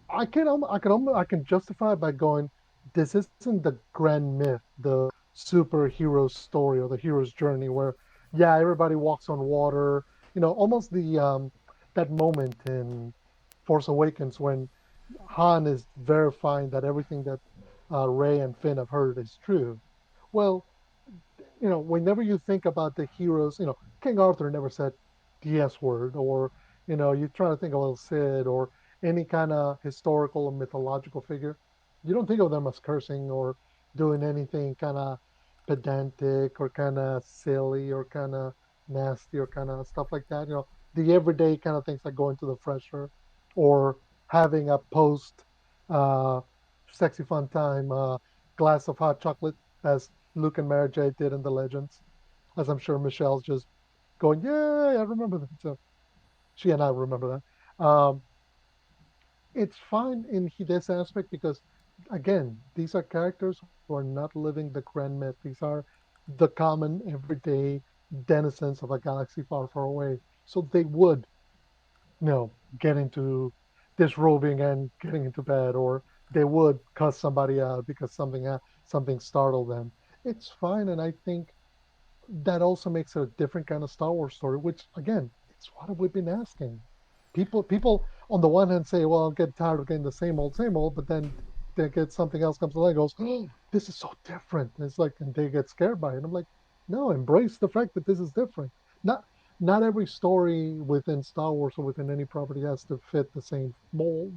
I can justify it by going, this isn't the grand myth, the superhero story or the hero's journey where, yeah, everybody walks on water. Almost the that moment in Force Awakens when Han is verifying that everything that Rey and Finn have heard is true. Well, whenever you think about the heroes, King Arthur never said the S word, or, you try to think about Sid or any kind of historical or mythological figure. You don't think of them as cursing or doing anything kind of pedantic or kind of silly or kind of nasty or kind of stuff like that. The everyday kind of things like going to the fresher or having a post uh, sexy fun time glass of hot chocolate, as Luke and Mary J did in the Legends, as I'm sure Michelle's just going, "Yay, I remember that." So she and I remember that. It's fine in this aspect because, again, these are characters who are not living the grand myth. These are the common, everyday denizens of a galaxy far, far away. So they would, get into disrobing and getting into bed, or they would cuss somebody out because something startled them. It's fine, and I think that also makes it a different kind of Star Wars story, which again, it's what we've been asking. People on the one hand say, "Well, I'll get tired of getting the same old," but then they get something else comes along and goes, "Oh, this is so different." And it's like, and they get scared by it. And I'm like, no, embrace the fact that this is different. Not not every story within Star Wars or within any property has to fit the same mold,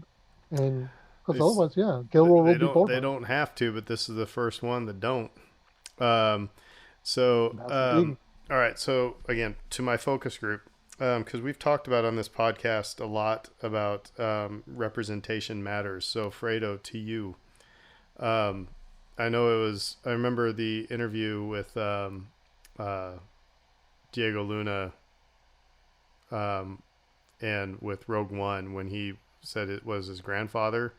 and because It's, otherwise, yeah, Gilroy will be bored they by it. don't have to, but this is the first one that don't. Um, so That's the beauty. all right. So again, to my focus group, because we've talked about on this podcast a lot about representation matters. So Fredo, to you, um, I know it was. I remember the interview with uh, Diego Luna and with Rogue One when he said it was his grandfather,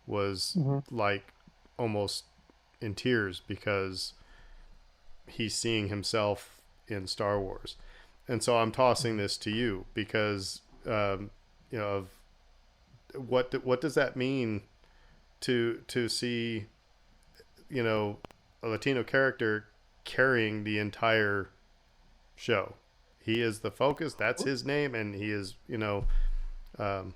was Hmm. like almost in tears because he's seeing himself in Star Wars. And so I'm tossing this to you because of what does that mean to see a Latino character carrying the entire show. He is the focus. That's his name, and he is um,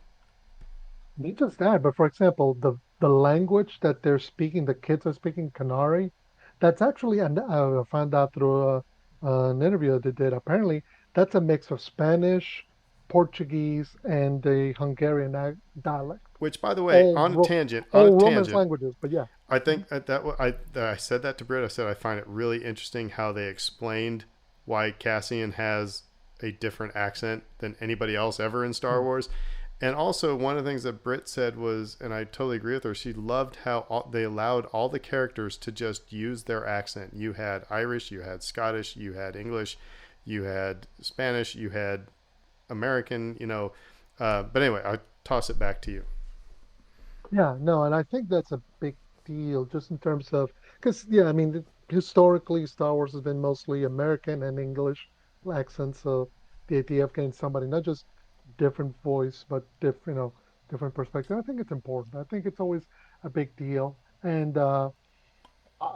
Not just that, but for example, the language that they're speaking, the kids are speaking Canary, that's actually, and I found out through an interview they did. Apparently, that's a mix of Spanish, Portuguese, and the Hungarian dialect. which, by the way, All on a all Romance tangent, languages, but yeah. I Mhm. think I said that to Britt. I said I find it really interesting how they explained why Cassian has a different accent than anybody else ever in Star Mhm. Wars, And also, one of the things that Britt said was, and I totally agree with her, she loved how they allowed all the characters to just use their accent. You had Irish, you had Scottish, you had English, you had Spanish, you had American, but anyway, I'll toss it back to you. Yeah, no, and I think that's a big deal just in terms of because yeah, I mean historically Star Wars has been mostly American and English accents, so the idea of getting somebody not just different voice but different, different perspective, I think it's important. I think it's always a big deal, and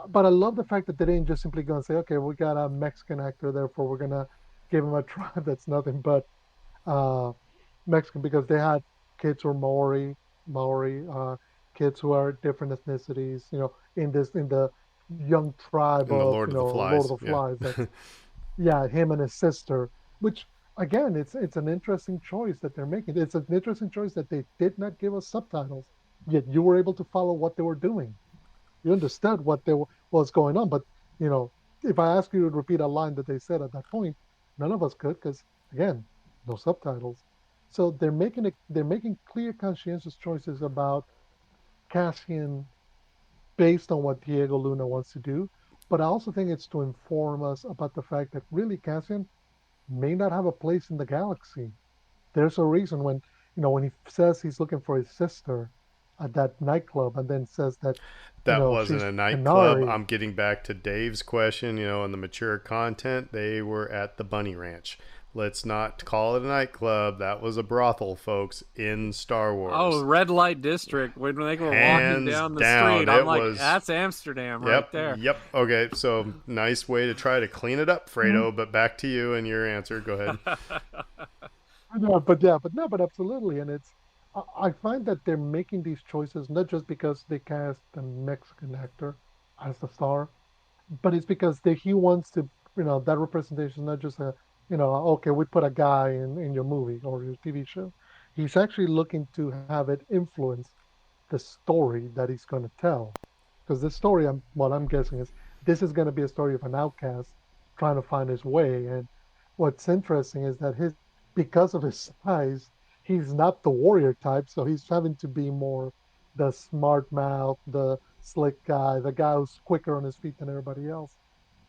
but I love the fact that they didn't just simply go and say, okay, we got a Mexican actor, therefore we're gonna give him a tribe that's nothing but uh, Mexican because they had kids who are Maori, kids who are different ethnicities, in the young tribe In the of, Lord of the Lord of Flies, the yeah. Flies. That's yeah, him and his sister, which again, it's an interesting choice that they're making. It's an interesting choice that they did not give us subtitles, yet you were able to follow what they were doing. You understood was going on, but you know, if I ask you to repeat a line that they said at that point, none of us could because again, no subtitles. So they're making clear, conscientious choices about Cassian based on what Diego Luna wants to do. But I also think it's to inform us about the fact that really Cassian may not have a place in the galaxy. There's a reason when he says he's looking for his sister at that nightclub and then says that, That wasn't she's a nightclub. Canary. I'm getting back to Dave's question, on the mature content. They were at the Bunny Ranch. Let's not call it a nightclub. That was a brothel, folks, in Star Oh, Wars. red light district. When they were walking Hands down the down. street, I'm It like, was. that's Amsterdam right Yep, there. yep. Okay, so nice way to try to clean it up, Fredo. But back to you and your answer. Go ahead. No, but yeah, but no, but absolutely, and I find that they're making these choices not just because they cast a Mexican actor as the star, but it's because he wants to, that representation is not just okay, we put a guy in your movie or your TV show. He's actually looking to have it influence the story that he's going to tell. Because the story, what I'm guessing is this is going to be a story of an outcast trying to find his way. And what's interesting is that because of his size, he's not the warrior type, so he's having to be more the smart mouth, the slick guy, the guy who's quicker on his feet than everybody else,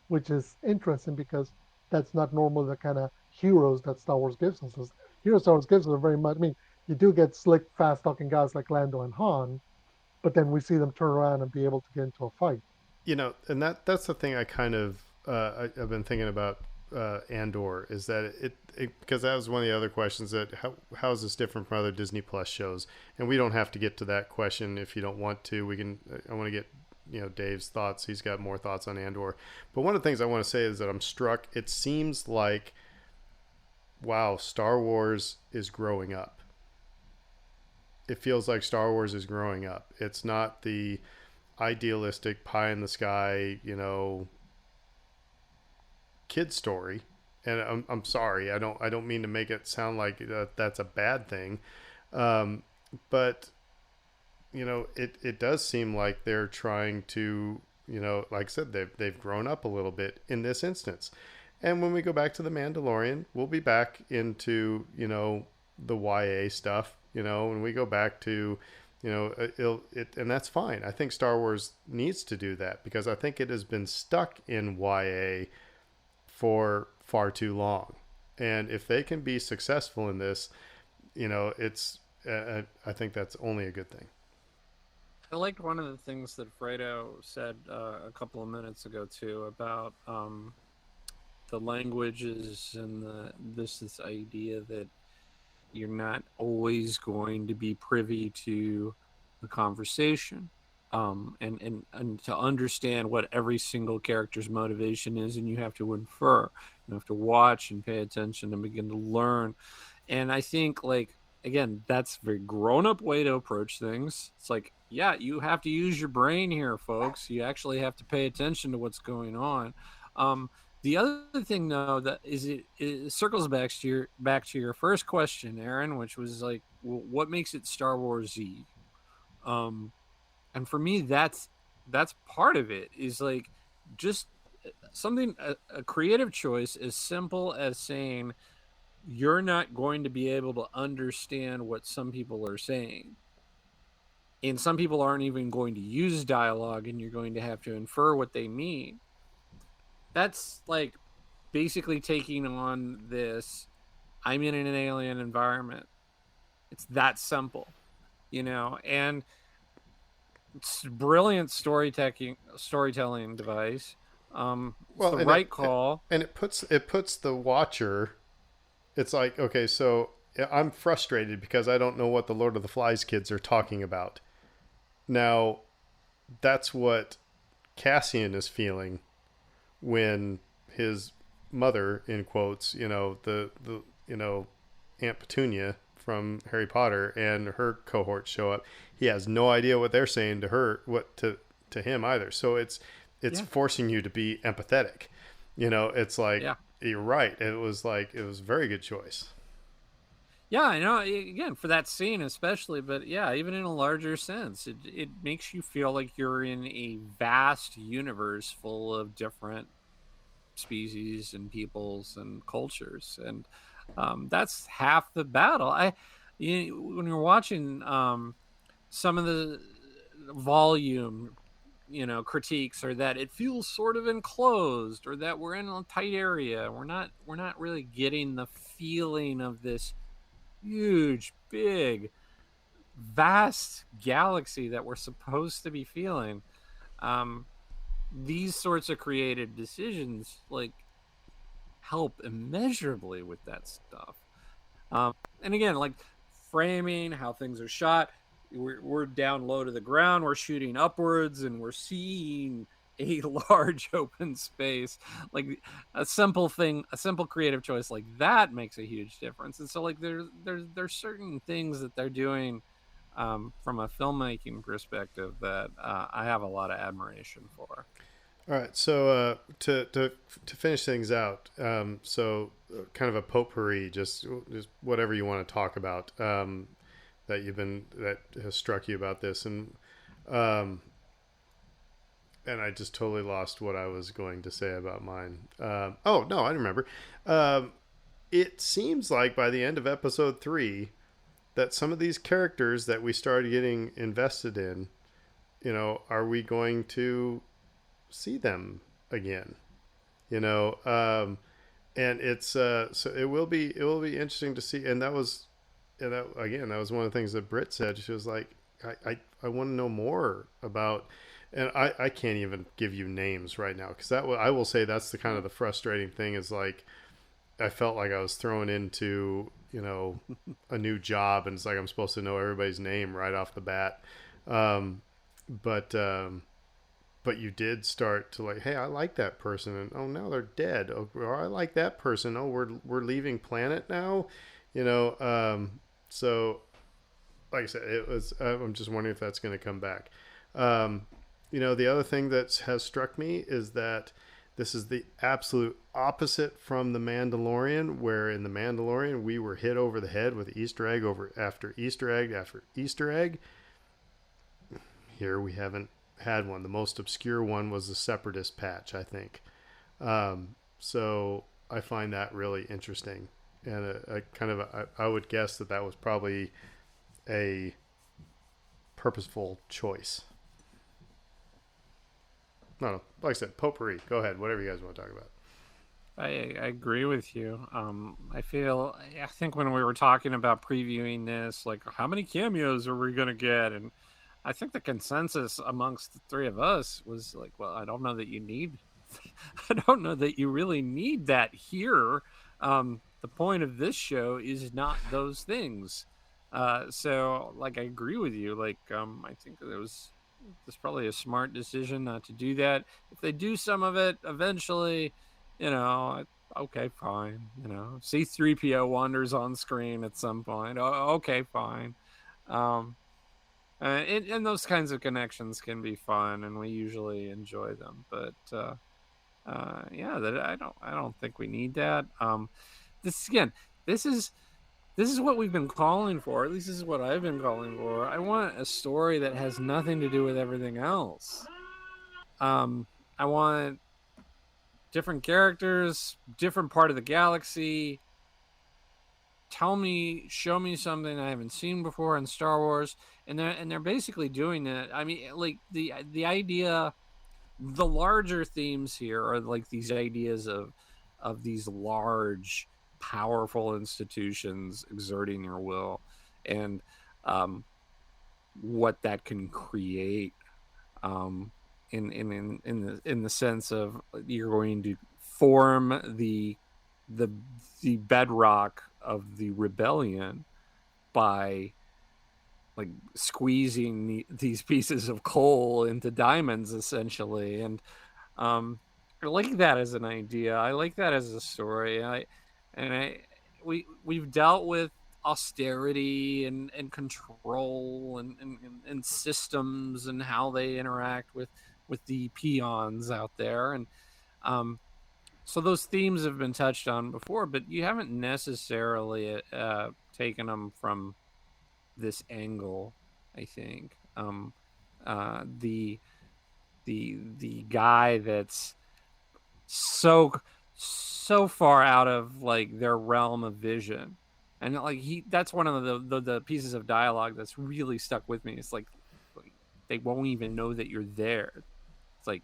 which is interesting because that's not normally the kind of heroes that Star Wars gives us. Heroes Star Wars gives us are very much. I mean, you do get slick, fast-talking guys like Lando and Han, but then we see them turn around and be able to get into a fight. And that's the thing I kind of I've been thinking about Andor is that because that was one of the other questions that how is this different from other Disney Plus shows, and we don't have to get to that question if you don't want to. We can. I want to get Dave's thoughts. He's got more thoughts on Andor, but one of the things I want to say is that I'm struck. It seems like wow, Star Wars is growing up. It feels like Star Wars is growing up. It's not the idealistic pie in the sky, kid story. And I'm sorry, I don't mean to make it sound like that's a bad thing, but it does seem like they're trying to like I said they've grown up a little bit in this instance. And when we go back to the Mandalorian, we'll be back into the YA stuff. When we go back to and that's fine. I think Star Wars needs to do that because I think it has been stuck in YA for far too long. And if they can be successful in this, it's I think that's only a good thing. I liked one of the things that Fredo said a couple of minutes ago too about the languages and this idea that you're not always going to be privy to the conversation, and to understand what every single character's motivation is, and you have to infer, you have to watch and pay attention and begin to learn. And I think, like, again, that's a very grown-up way to approach things. It's like, yeah, you have to use your brain here, folks. You actually have to pay attention to what's going on. um, the other thing, though, that it circles back to your first question, Aaron, which was like, well, what makes it Star Wars Z? Um, and for me, that's part of it. Is like just something a creative choice as simple as saying, you're not going to be able to understand what some people are saying. And some people aren't even going to use dialogue, and you're going to have to infer what they mean. That's like basically taking on this I'm in an alien environment. It's that simple, and it's brilliant storytelling device. It's Well, the right call. and it puts the watcher. It's like, okay, so I'm frustrated because I don't know what the Lord of the Flies kids are talking about. Now, that's what Cassian is feeling when his mother, in quotes, the Aunt Petunia from Harry Potter and her cohort show up. He has no idea what they're saying to her, what to him either. So it's Yeah. forcing you to be empathetic. It's like, Yeah. you're right. It was a very good choice. Yeah, I know. Again, for that scene especially, but yeah, even in a larger sense, it makes you feel like you're in a vast universe full of different species and peoples and cultures, and that's half the battle. When you're watching some of the volume, critiques are that it feels sort of enclosed, or that we're in a tight area. We're not really getting the feeling of this huge, big, vast galaxy that we're supposed to be feeling. Um, these sorts of creative decisions like help immeasurably with that stuff. And again, like framing, how things are shot. We're down low to the ground. We're shooting upwards, and we're seeing a large open space. Like a simple thing, a simple creative choice like that makes a huge difference. And so, like there's certain things that they're doing from a filmmaking perspective that I have a lot of admiration for. All right, so to finish things out, kind of a potpourri, just whatever you want to talk about, that has struck you about this, um, and I just totally lost what I was going to say about mine. Oh no, I remember. It seems like by the end of episode 3 that some of these characters that we started getting invested in, are we going to see them again? you know and it's so it will be interesting to see. And that was, and that, again, that was one of the things that Britt said. She was like, I want to know more about, and I can't even give you names right now, because I will say that's the kind of the frustrating thing, is like I felt like I was thrown into a new job, and it's like I'm supposed to know everybody's name right off the bat. um, but um, but you did start to like, hey, I like that person, and oh, now they're dead. Oh, or I like that person. Oh, we're leaving planet now. So like I said, it was. I'm just wondering if that's going to come back. Um, the other thing that has struck me is that this is the absolute opposite from the Mandalorian, where in the Mandalorian we were hit over the head with Easter egg over after Easter egg after Easter egg. Here we haven't had one. The most obscure one was the Separatist patch, I think. So I find that really interesting, and I would guess that was probably a purposeful choice. No, like I said, potpourri. Go ahead, whatever you guys want to talk about. I agree with you. I think when we were talking about previewing this, like how many cameos are we gonna get, and I think the consensus amongst the three of us was like, well, I don't know that you need, I don't know that you really need that here. The point of this show is not those things. So like I agree with you. Like I think there's probably a smart decision not to do that. If they do some of it eventually, okay, fine. C3PO wanders on screen at some point. Okay, fine. Um, and those kinds of connections can be fun, and we usually enjoy them. But yeah, that I don't think we need that. This again, this is this is what we've been calling for. At least this is what I've been calling for. I want a story that has nothing to do with everything else. I want different characters, different part of the galaxy, show me something I haven't seen before in Star Wars, and they're basically doing it. I mean, like the idea, the larger themes here are like these ideas of these large, powerful institutions exerting their will, and um, what that can create, um, in the sense of you're going to form the the bedrock of the rebellion by like squeezing these pieces of coal into diamonds essentially. And I like that as an idea. I like that as a story. We've dealt with austerity and control and systems and how they interact with the peons out there. And um so those themes have been touched on before, but you haven't necessarily taken them from this angle, I think. The guy that's so so far out of like their realm of vision, and like that's one of the pieces of dialogue that's really stuck with me. It's like they won't even know that you're there. It's like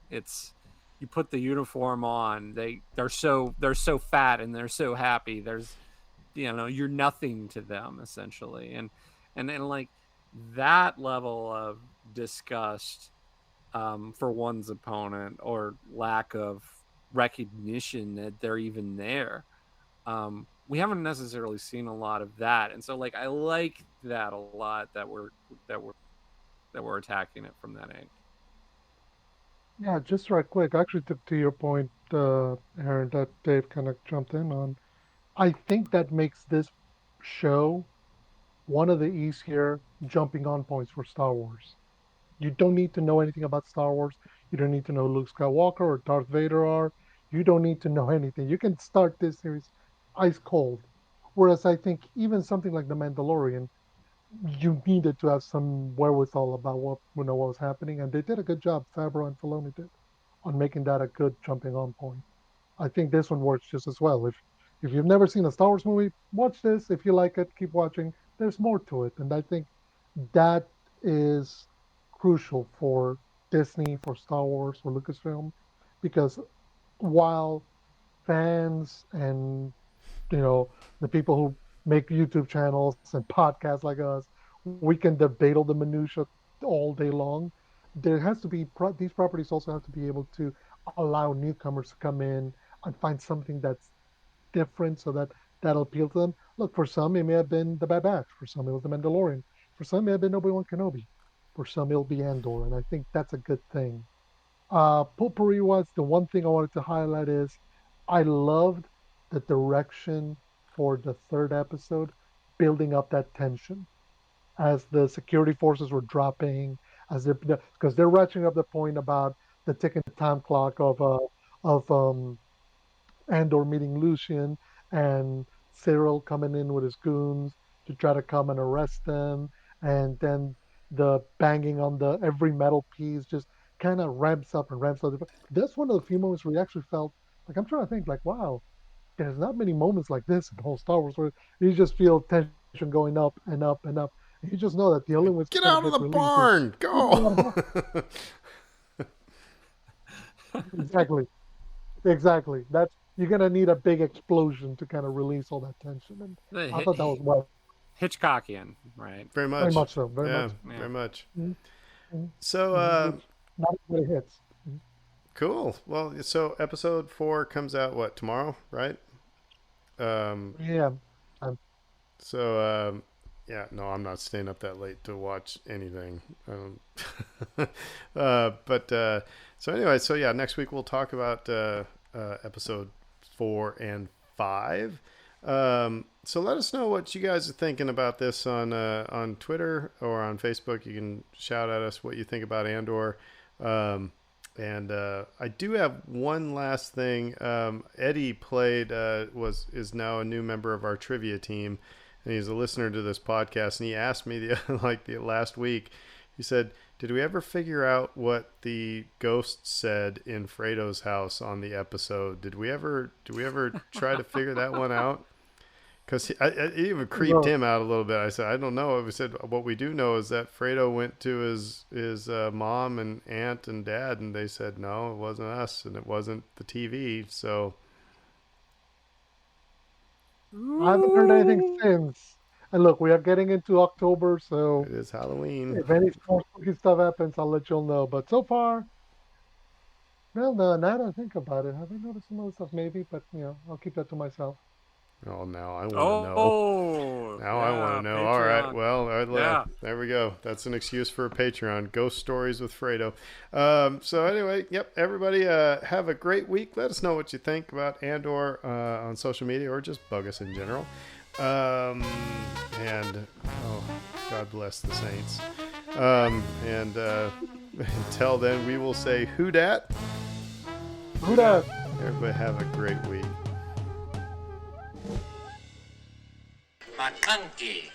it's you put the uniform on, they're so fat and they're so happy. There's you're nothing to them essentially. And like that level of disgust for one's opponent, or lack of recognition that they're even there, we haven't necessarily seen a lot of that. And so like I like that a lot, that we're that we're attacking it from that angle. Yeah, just right quick. Actually, to your point, Aaron, that Dave kind of jumped in on. I think that makes this show one of the easier jumping on points for Star Wars. You don't need to know anything about Star Wars. You don't need to know Luke Skywalker or Darth Vader are. You don't need to know anything. You can start this series ice cold. Whereas I think even something like The Mandalorian, you needed to have some wherewithal about what was happening, and they did a good job. Favreau and Filoni did on making that a good jumping on point. I think this one works just as well. If you've never seen a Star Wars movie, watch this. If you like it, keep watching. There's more to it, and I think that is crucial for Disney, for Star Wars, for Lucasfilm, because while fans and the people who make YouTube channels and podcasts like us, we can debate all the minutia all day long. There has to be these properties also have to be able to allow newcomers to come in and find something that's different, so that that'll appeal to them. Look, for some it may have been the Bad Batch, for some it was the Mandalorian, for some it may have been Obi-Wan Kenobi, for some it'll be Andor, and I think that's a good thing. Potpourri was the one thing I wanted to highlight is I loved the direction for the third episode, building up that tension as the security forces were dropping, as they're because they're ratcheting up the point about the ticking time clock of Andor meeting Lucian and Cyril coming in with his goons to try to come and arrest them, and then the banging on the every metal piece just kind of ramps up and ramps up. That's one of the few moments where you actually felt like, I'm trying to think, like, wow, there's not many moments like this in the whole Star Wars where you just feel tension going up and up and up. And you just know that the only way it's Get going to out of get the released is barn! Go! exactly. Exactly. That's you're gonna need a big explosion to kind of release all that tension, and The I thought that was well, Hitchcockian, right? Very very much. much so, very Yeah, much. Yeah. very much. Mm-hmm. So, Which not everybody hits. Mhm. cool. Well, so episode 4 comes out, what, tomorrow, right? Um, Yeah, um, so, yeah, no, I'm not staying up that late to watch anything. So anyway, so yeah, next week we'll talk about episode 4 and 5. So let us know what you guys are thinking about this on Twitter or on Facebook. You can shout at us what you think about Andor. And I do have one last thing. Eddie is now a new member of our trivia team, and he's a listener to this podcast. And he asked me the last week. He said, "Did we ever figure out what the ghost said in Fredo's house on the episode? Did we ever try to figure that one out?" Because I even creeped him out a little bit. I said, I don't know. I said, what we do know is that Fredo went to his mom and aunt and dad, and they said, no, it wasn't us, and it wasn't the TV. So I haven't heard anything since. And look, we are getting into October, so it is Halloween. if any more spooky stuff happens, I'll let you all know. But so far, well, no, now that I think about it, have I noticed some other stuff? Maybe, but I'll keep that to myself. Oh, now I want to know. Oh, Now I want to know. All right. Patreon. Well, Yeah. there we go. That's an excuse for a Patreon. Ghost Stories with Fredo. So anyway, yep. Everybody have a great week. Let us know what you think about Andor on social media or just bug us in general. And God bless the saints. And until then, we will say who dat. Who dat? Everybody have a great week. McConkey.